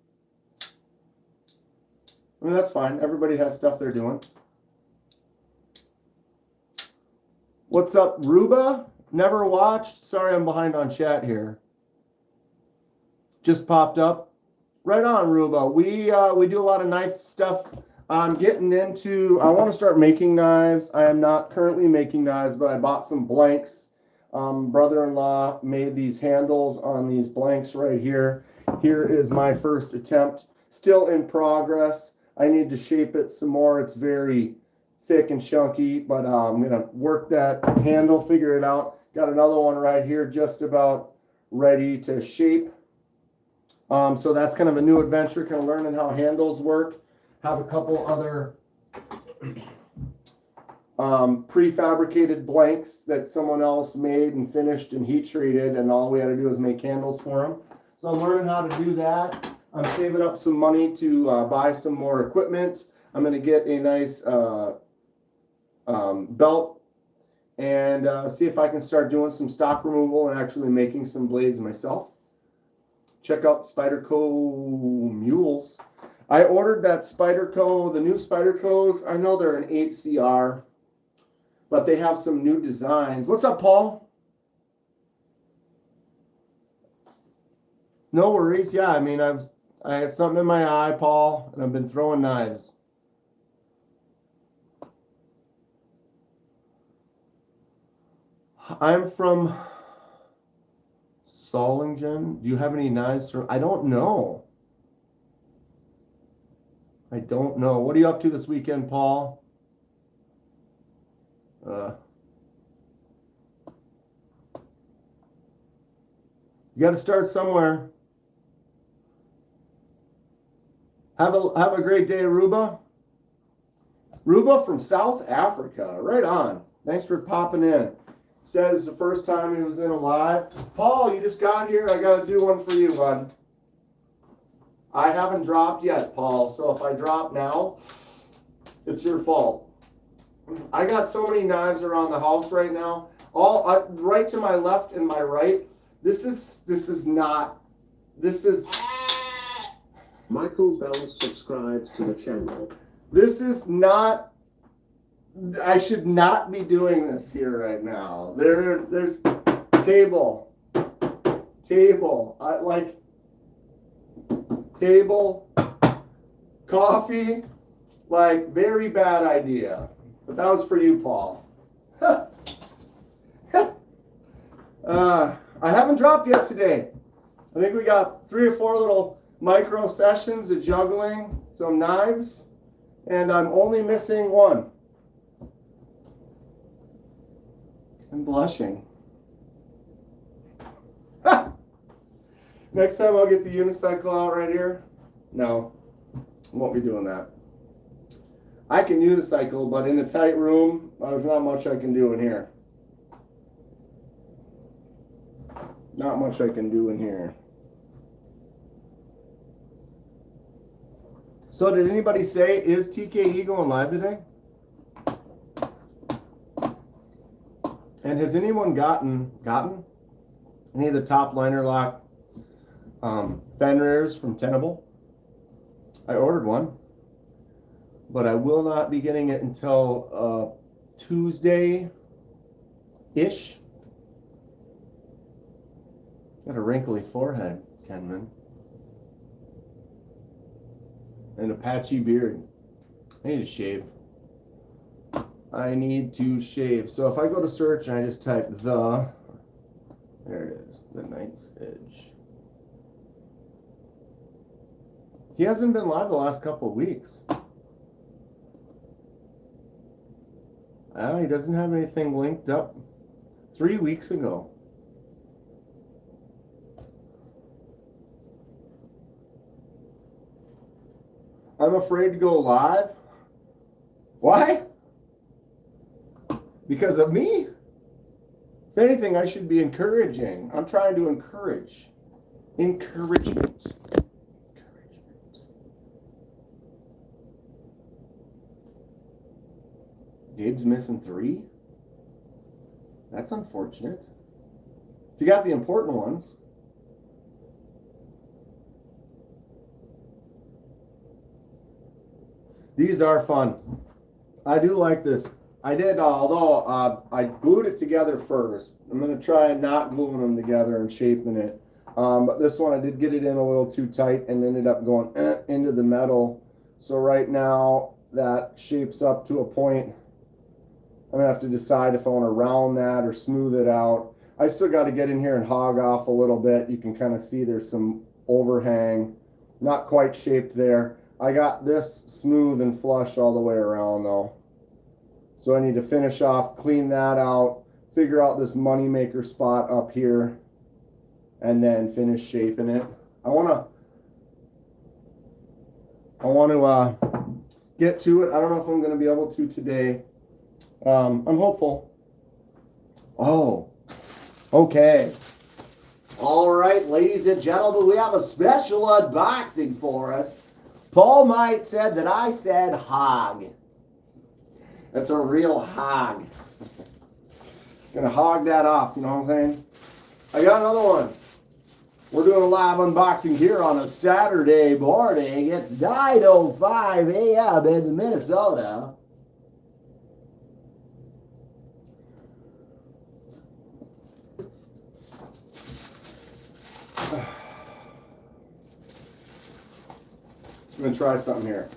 I mean, that's fine. Everybody has stuff they're doing. What's up, Ruba? Never watched. Sorry, I'm behind on chat here. Just popped up. Right on, Ruba. We do a lot of knife stuff I'm getting into, I want to start making knives. I am not currently making knives, but I bought some blanks. Brother-in-law made these handles on these blanks right here. Here is my first attempt. Still in progress. I need to shape it some more. It's very thick and chunky, but I'm going to work that handle, figure it out. Got another one right here just about ready to shape. So that's kind of a new adventure, kind of learning how handles work. Have a couple other prefabricated blanks that someone else made and finished and heat treated, and all we had to do is make handles for them. So I'm learning how to do that. I'm saving up some money to buy some more equipment. I'm going to get a nice belt and see if I can start doing some stock removal and actually making some blades myself. Check out Spyderco mules. I ordered that Spyderco, the new Spydercos. I know they're an 8CR, but they have some new designs. What's up, Paul? No worries. Yeah, I mean, I had something in my eye, Paul, and I've been throwing knives. I'm from Solingen. Do you have any knives? I don't know. I don't know. What are you up to this weekend, Paul? You got to start somewhere. Have a great day, Aruba. Ruba from South Africa. Right on. Thanks for popping in. Says the first time he was in a live. Paul, you just got here. I got to do one for you, bud. I haven't dropped yet, Paul. So if I drop now, it's your fault. I got so many knives around the house right now. All right to my left and my right. This is not. Michael Bell subscribed to the channel. This is not. I should not be doing this here right now. There's table. Table, coffee, like very bad idea. But that was for you, Paul. I haven't dropped yet today. I think we got 3 or 4 little micro sessions of juggling some knives, and I'm only missing one. I'm blushing. Next time I'll get the unicycle out right here. No, I won't be doing that. I can unicycle, but in a tight room, there's not much I can do in here. Not much I can do in here. So did anybody say, is TKE going live today? And has anyone gotten any of the top liner lock Fenrir's from Tenable? I ordered one, but I will not be getting it until Tuesday-ish. Got a wrinkly forehead, Kenman. And a patchy beard. I need to shave. I need to shave. So if I go to search and I just type there it is, the Knight's Edge. He hasn't been live the last couple of weeks. He doesn't have anything linked up. 3 weeks ago. I'm afraid to go live. Why? Because of me? If anything, I should be encouraging. I'm trying to encourage. Encouragement. Gabe's missing 3? That's unfortunate. If you got the important ones. These are fun. I do like this. I did, although I glued it together first. I'm going to try not gluing them together and shaping it. But this one, I did get it in a little too tight and ended up going into the metal. So right now, that shapes up to a point. I'm gonna have to decide if I want to round that or smooth it out. I still got to get in here and hog off a little bit. You can kind of see there's some overhang, not quite shaped there. I got this smooth and flush all the way around though. So I need to finish off, clean that out, figure out this money maker spot up here, and then finish shaping it. I want to get to it. I don't know if I'm going to be able to today. I'm hopeful. Oh, okay. All right, ladies and gentlemen, we have a special unboxing for us. Paul Might said that I said hog. That's a real hog. Gonna hog that off, you know what I'm saying? I got another one. We're doing a live unboxing here on a Saturday morning. It's 9:05 a.m. in Minnesota. I'm gonna try something here.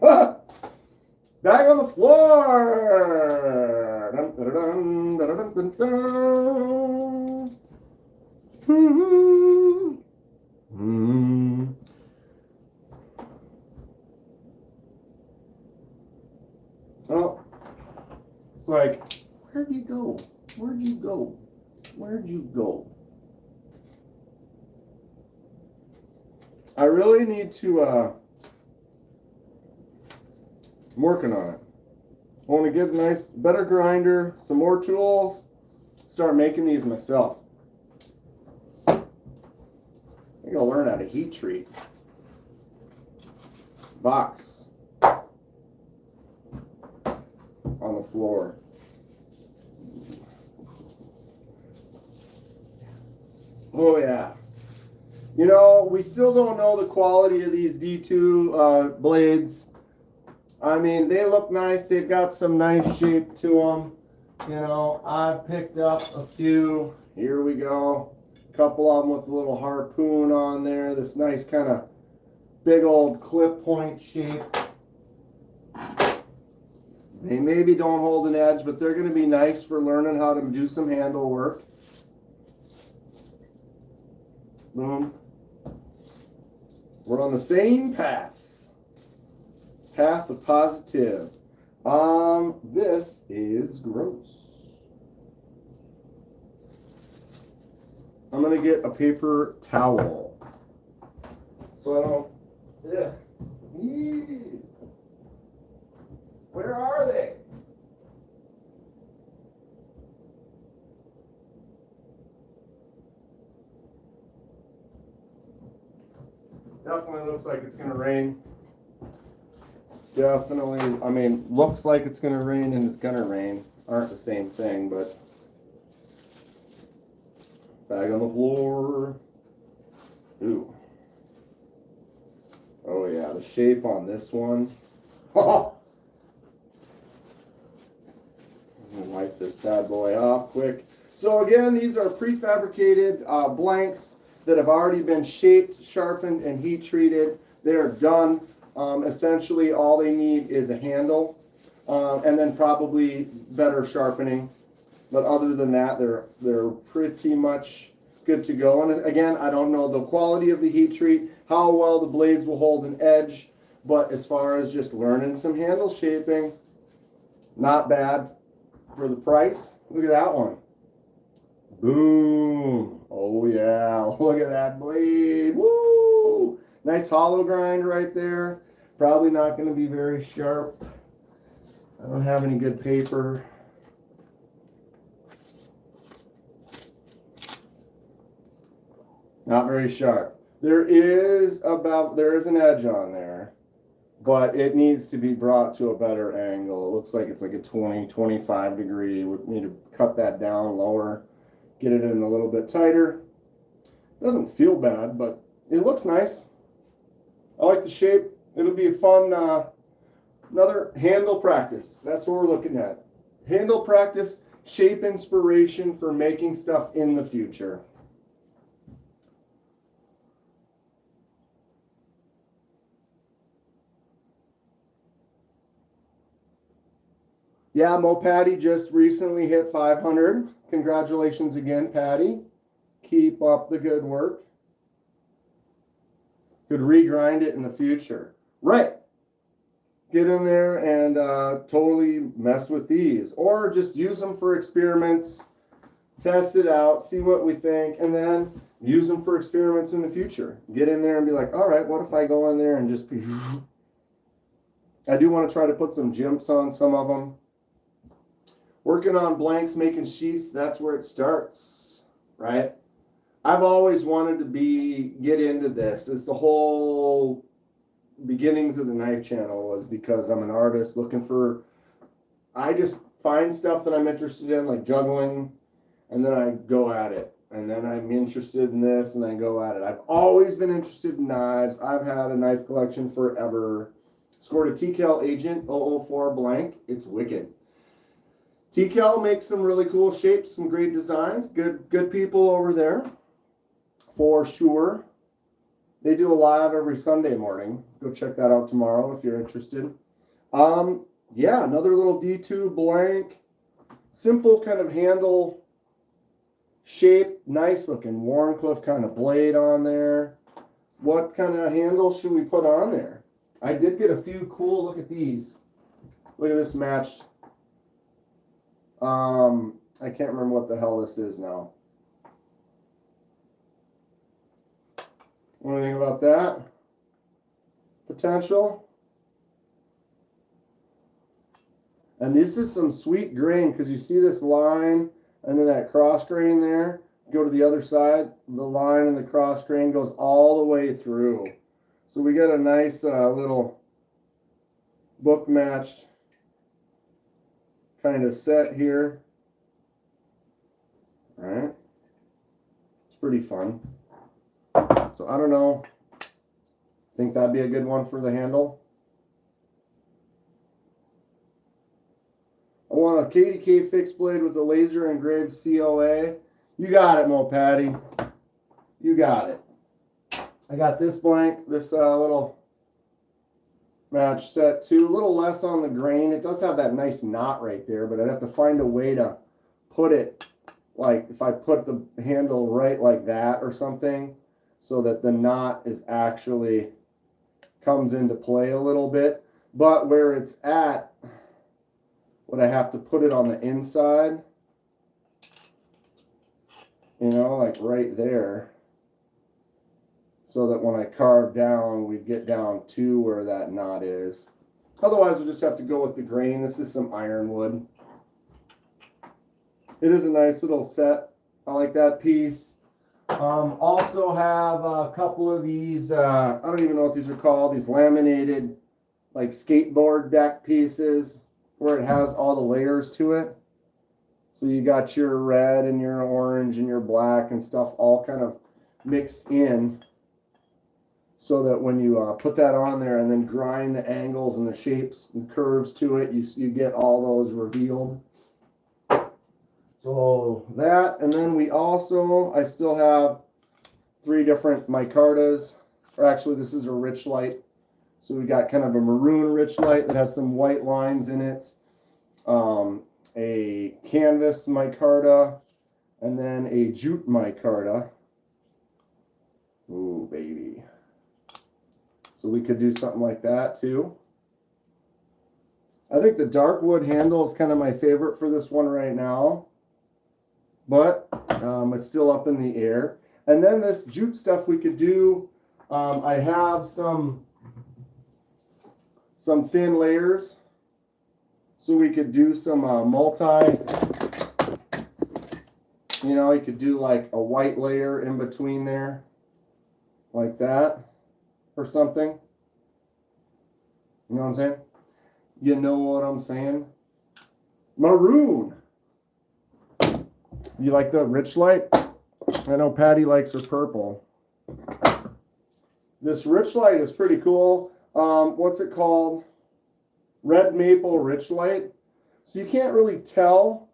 Bag on the floor. Dun, dun, dun, dun, dun, dun, dun. Oh, it's like, where'd you go? Where'd you go? Where'd you go? I really need to, I'm working on it. I want to get a nice, better grinder, some more tools, start making these myself. I think I'll learn how to heat treat. Box on the floor. Oh yeah. You know, we still don't know the quality of these D2 blades. I mean, they look nice. They've got some nice shape to them. You know, I've picked up a few. Here we go. A couple of them with a little harpoon on there. This nice kind of big old clip point shape. They maybe don't hold an edge, but they're going to be nice for learning how to do some handle work. Boom. We're on the same path. Path of positive. This is gross. I'm gonna get a paper towel. So I don't. Yeah. Eee. Where are they? Definitely looks like it's gonna rain. Definitely, I mean, looks like it's gonna rain and it's gonna rain. Aren't the same thing, but bag on the floor. Ooh. Oh yeah, the shape on this one. I'm gonna wipe this bad boy off quick. So again, these are prefabricated blanks that have already been shaped, sharpened, and heat treated. They're done. Essentially, all they need is a handle, and then probably better sharpening. But other than that, they're pretty much good to go. And again, I don't know the quality of the heat treat, how well the blades will hold an edge, but as far as just learning some handle shaping, not bad for the price. Look at that one. Boom. Oh yeah, look at that blade. Woo! Nice hollow grind right there. Probably not going to be very sharp. I don't have any good paper. Not very sharp. There is an edge on there, but it needs to be brought to a better angle. It looks like it's like a 20, 25 degree. We need to cut that down lower, get it in a little bit tighter. Doesn't feel bad, but it looks nice. I like the shape. It'll be a fun, another handle practice. That's what we're looking at. Handle practice, shape inspiration for making stuff in the future. Yeah, Mo Patty just recently hit 500. Congratulations again, Patty. Keep up the good work. Could regrind it in the future. Right. Get in there and totally mess with these. Or just use them for experiments. Test it out. See what we think. And then use them for experiments in the future. Get in there and be like, all right, what if I go in there and just be... I do want to try to put some jumps on some of them. Working on blanks, making sheaths, that's where it starts, right? I've always wanted to get into this. It's the whole beginnings of the knife channel was because I'm an artist looking for, I just find stuff that I'm interested in, like juggling, and then I go at it. And then I'm interested in this, and I go at it. I've always been interested in knives. I've had a knife collection forever. Scored a TCal Agent 004 blank. It's wicked. TCal makes some really cool shapes, some great designs. Good people over there, for sure. They do a live every Sunday morning. Go check that out tomorrow if you're interested. Yeah, another little D2 blank. Simple kind of handle shape. Nice looking Warncliffe kind of blade on there. What kind of handle should we put on there? I did get a few cool, look at these. Look at this matched. I can't remember what the hell this is now. What do you think about that? Potential. And this is some sweet grain because you see this line and then that cross grain there. Go to the other side. The line and the cross grain goes all the way through. So we got a nice little book matched kind of set here. All right. It's pretty fun. So I don't know. Think that'd be a good one for the handle. I want a KDK fixed blade with a laser engraved COA. You got it, Mo Patty. You got it. I got this blank, this little match set too. A little less on the grain. It does have that nice knot right there, but I'd have to find a way to put it, like if I put the handle right like that or something, so that the knot is actually comes into play a little bit. But where it's at, would I have to put it on the inside? You know, like right there. So that when I carve down, we get down to where that knot is. Otherwise, we'll just have to go with the grain. This is some ironwood. It is a nice little set. I like that piece. Also have a couple of these, I don't even know what these are called, these laminated like skateboard deck pieces where it has all the layers to it. So you got your red and your orange and your black and stuff all kind of mixed in, so that when you put that on there and then grind the angles and the shapes and curves to it, you get all those revealed. So that, and then we also, I still have 3 different micartas, or actually this is a rich light. So we got kind of a maroon rich light that has some white lines in it, a canvas micarta, and then a jute micarta. Ooh, baby. So we could do something like that too. I think the dark wood handle is kind of my favorite for this one right now, but it's still up in the air. And then this jute stuff we could do, I have some thin layers, so we could do some multi, you know, you could do like a white layer in between there, like that, or something. You know what I'm saying? You know what I'm saying? Maroon. You like the rich light? I know Patty likes her purple. This rich light is pretty cool. What's it called? Red maple rich light. So you can't really tell,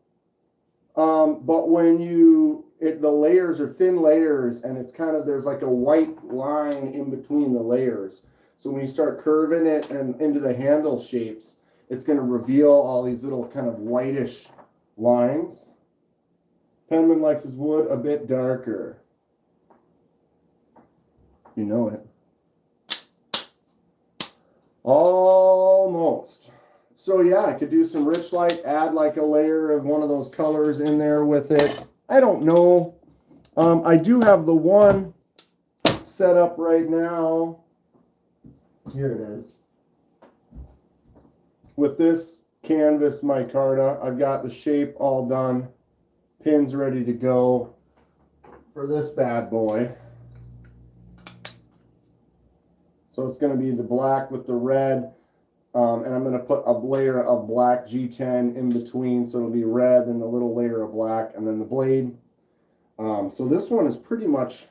but when the layers are thin layers, and it's kind of, there's like a white line in between the layers. So when you start curving it and into the handle shapes, it's going to reveal all these little kind of whitish lines. Kenman likes his wood a bit darker. You know it. Almost. So yeah, I could do some rich light, add like a layer of one of those colors in there with it. I don't know. I do have the one set up right now. Here it is. With this canvas micarta, I've got the shape all done. Pins ready to go for this bad boy. So it's going to be the black with the red. And I'm going to put a layer of black G10 in between, so it'll be red and a little layer of black, and then the blade. So this one is pretty much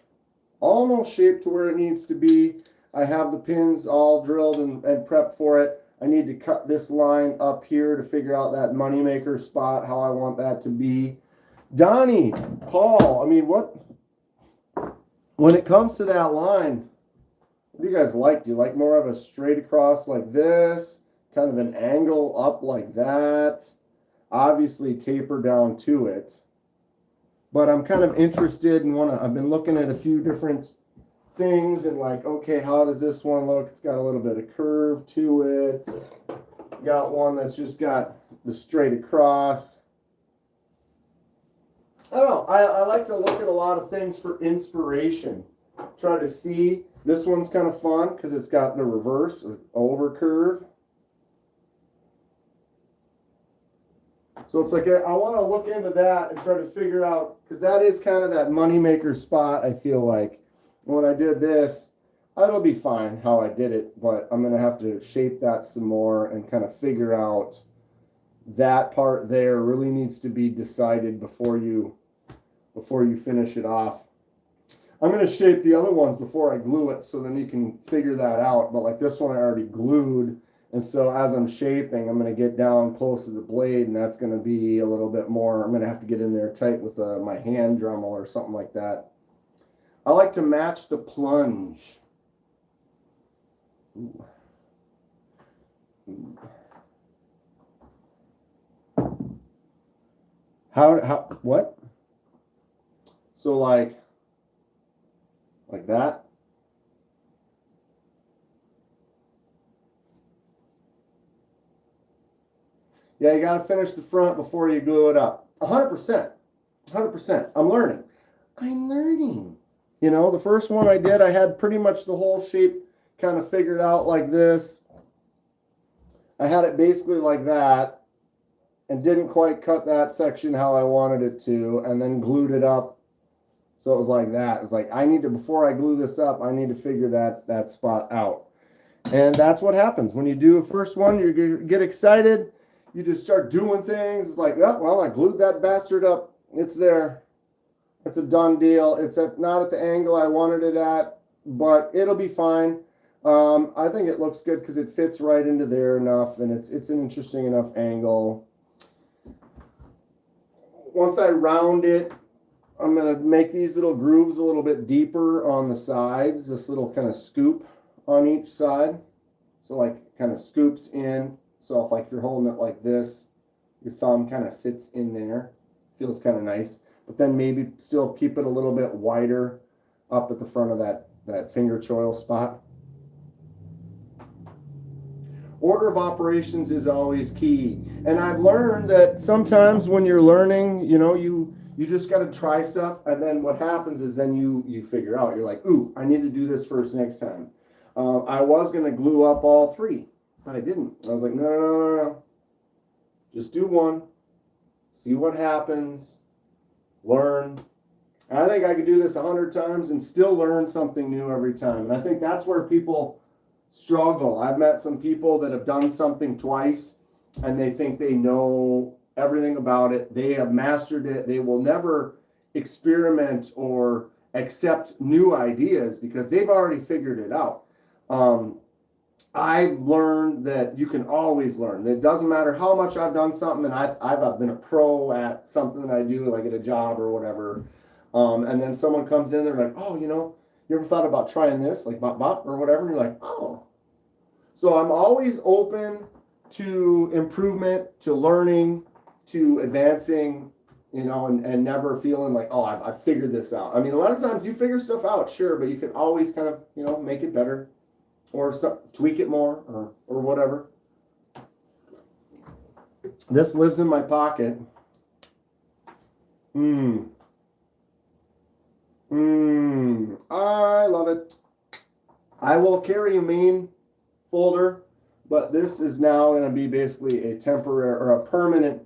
almost shaped to where it needs to be. I have the pins all drilled and prepped for it. I need to cut this line up here to figure out that moneymaker spot, how I want that to be. Donnie, Paul, I mean, when it comes to that line, what do you guys like? Do you like more of a straight across like this? Kind of an angle up like that? Obviously taper down to it. But I'm kind of interested in I've been looking at a few different things and like, okay, how does this one look? It's got a little bit of curve to it. Got one that's just got the straight across. I don't know. I like to look at a lot of things for inspiration. Try to see. This one's kind of fun because it's got the reverse or over curve. So it's like I want to look into that and try to figure out, because that is kind of that moneymaker spot, I feel like. When I did this, it'll be fine how I did it, but I'm going to have to shape that some more and kind of figure out that part there really needs to be decided before you finish it off. I'm going to shape the other ones before I glue it, so then you can figure that out. But like this one I already glued, and so as I'm shaping, I'm going to get down close to the blade, and that's going to be a little bit more. I'm going to have to get in there tight with my hand Dremel or something like that. I like to match the plunge. Ooh. Ooh. What? So like that. Yeah, you got to finish the front before you glue it up. 100%. 100%. I'm learning. You know, the first one I did, I had pretty much the whole shape kind of figured out like this. I had it basically like that and didn't quite cut that section how I wanted it to, and then glued it up. So it was like that. It's like, before I glue this up, I need to figure that spot out. And that's what happens. When you do the first one, you get excited. You just start doing things. It's like, oh, well, I glued that bastard up. It's there. It's a done deal. It's not at the angle I wanted it at, but it'll be fine. I think it looks good because it fits right into there enough, and it's an interesting enough angle. Once I round it, I'm going to make these little grooves a little bit deeper on the sides, this little kind of scoop on each side. So like kind of scoops in. So if like you're holding it like this, your thumb kind of sits in there. Feels kind of nice. But then maybe still keep it a little bit wider up at the front of that finger choil spot. Order of operations is always key. And I've learned that sometimes when you're learning, you know, you just got to try stuff, and then what happens is then you figure out, you're like, ooh, I need to do this first next time. I was going to glue up all three, but I didn't. I was like, no. Just do one, see what happens, learn. And I think I could do this 100 times and still learn something new every time. And I think that's where people struggle. I've met some people that have done something twice, and they think they know everything about it. They have mastered it. They will never experiment or accept new ideas because they've already figured it out. I've learned that you can always learn. It doesn't matter how much I've done something, and I've been a pro at something that I do, like at a job or whatever. And then someone comes in, they're like, oh, you know, you ever thought about trying this, like bop bop or whatever? And you're like, oh. So I'm always open to improvement, to learning, to advancing, you know, and never feeling like, oh, I've figured this out. I mean, a lot of times you figure stuff out, sure, but you can always kind of, you know, make it better or tweak it more or whatever. This lives in my pocket. I love it. I will carry a main folder, but this is now going to be basically a temporary or a permanent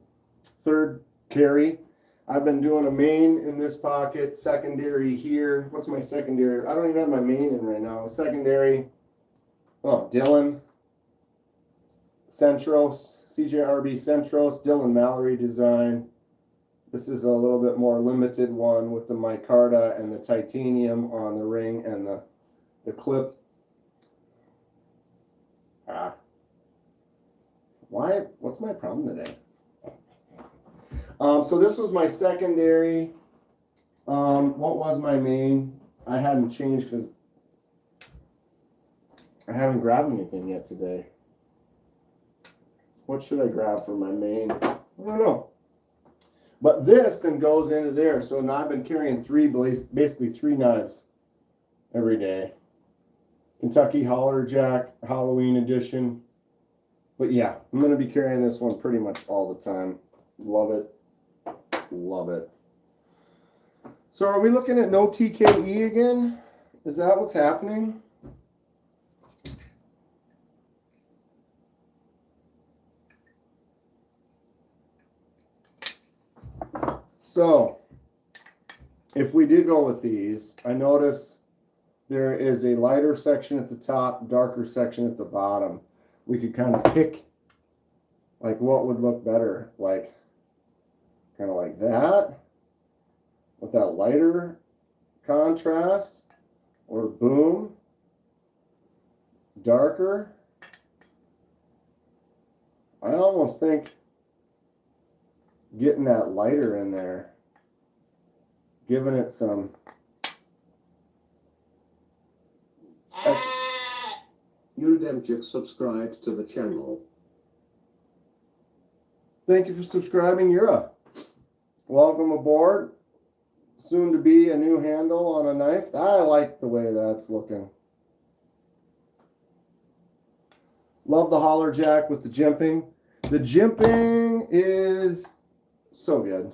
third carry. I've been doing a main in this pocket, secondary here. What's my secondary? I don't even have my main in right now. Secondary. Oh, Dylan Centros, CJRB Centros, Dylan Mallory design. This is a little bit more limited one with the micarta and the titanium on the ring and the clip. What's my problem today? So this was my secondary. What was my main? I hadn't changed because I haven't grabbed anything yet today. What should I grab for my main? I don't know. But this then goes into there. So now I've been carrying basically three knives every day. Kentucky Holler Jack Halloween edition. But yeah, I'm going to be carrying this one pretty much all the time. Love it. Love it. So are we looking at no TKE again? Is that what's happening? So, if we did go with these, I notice there is a lighter section at the top, darker section at the bottom. We could kind of pick, like, what would look better, like, kind of like that, with that lighter contrast, or boom, darker. I almost think getting that lighter in there, giving it some Udemchik subscribed to the channel. Thank you for subscribing, Yura. Welcome aboard. Soon to be a new handle on a knife. I like the way that's looking. Love the holler jack with the jimping. The jimping is so good.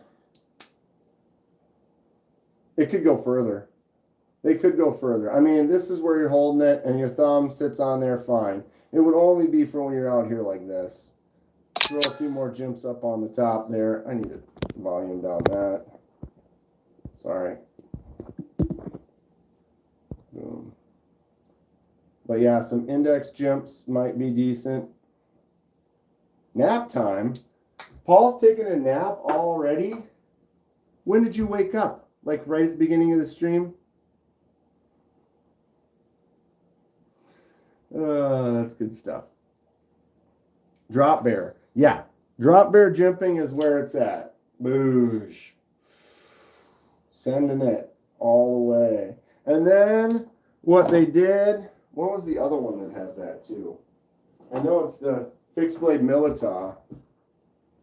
It could go further. They could go further. I mean, this is where you're holding it and your thumb sits on there fine. It would only be for when you're out here like this. Throw a few more jimps up on the top there. I need to volume down that. Sorry. Boom. But yeah, some index jimps might be decent. Nap time. Paul's taking a nap already. When did you wake up? Like right at the beginning of the stream? That's good stuff. Drop bear. Yeah. Drop bear jimping is where it's at. Boosh. Sending it all the way. And then what they did, what was the other one that has that too? I know it's the fixed blade Milita.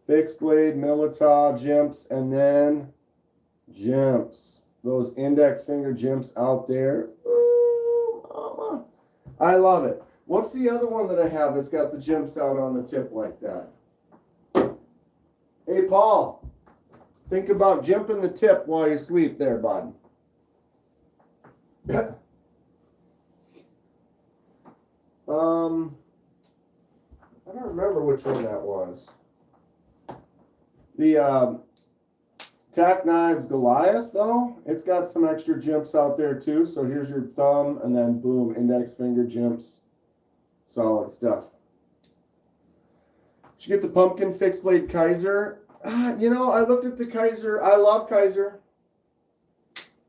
Fixed blade Milita jimps and then jimps. Those index finger jimps out there. Ooh, mama. I love it. What's the other one that I have that's got the jimps out on the tip like that? Hey, Paul. Think about jimping the tip while you sleep there, bud. I don't remember which one that was. The Tack Knives Goliath, though, it's got some extra jimps out there, too. So here's your thumb, and then, boom, index finger jimps. Solid stuff. Did you get the pumpkin fixed blade Kaiser? You know, I looked at the Kaiser. I love Kaiser.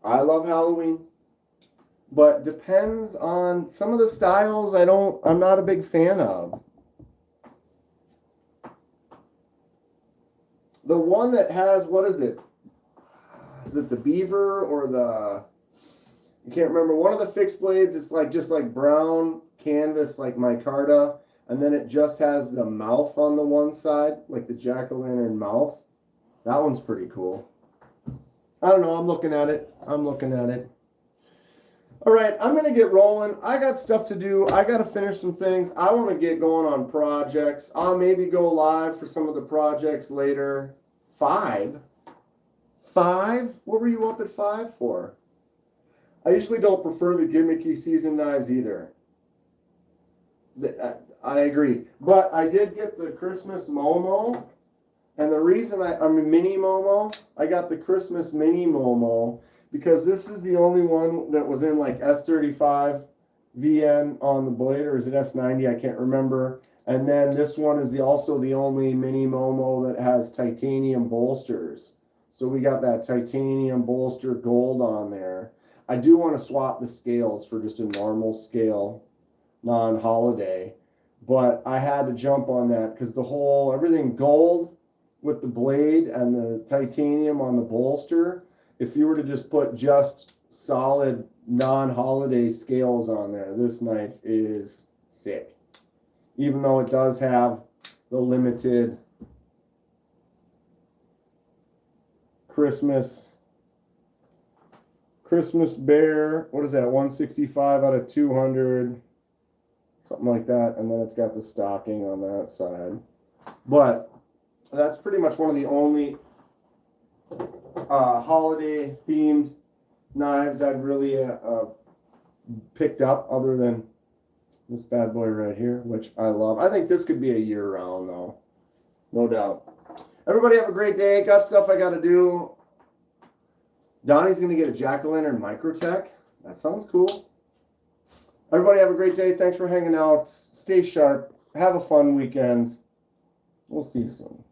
I love Halloween. But depends on some of the styles I'm not a big fan of. The one that has, what is it? Is it the beaver or the, I can't remember. One of the fixed blades, it's like just like brown canvas, like micarta. and then it just has the mouth on the one side, like the jack-o'-lantern mouth. That one's pretty cool. I don't know. I'm looking at it. All right, I'm going to get rolling. I got stuff to do. I got to finish some things. I want to get going on projects. I'll maybe go live for some of the projects later. 5? What were you up at 5 for? I usually don't prefer the gimmicky season knives either. I agree. But I did get the Christmas Momo. And the reason I'm a mini Momo, I got the Christmas mini Momo because this is the only one that was in like S35 VN on the blade, or is it S90? I can't remember. And then this one is also the only mini Momo that has titanium bolsters. So we got that titanium bolster gold on there. I do want to swap the scales for just a normal scale, non-holiday. But I had to jump on that because everything gold with the blade and the titanium on the bolster, if you were to just put just solid non-holiday scales on there, this knife is sick. Even though it does have the limited Christmas Bear, what is that, 165 out of 200, something like that, and then it's got the stocking on that side. But that's pretty much one of the only holiday themed knives I've really picked up, other than this bad boy right here, which I love. I think this could be a year round though, no doubt. Everybody have a great day. Got stuff I got to do. Donnie's going to get a jack-o'-lantern Microtech. That sounds cool. Everybody have a great day. Thanks for hanging out. Stay sharp. Have a fun weekend. We'll see you soon.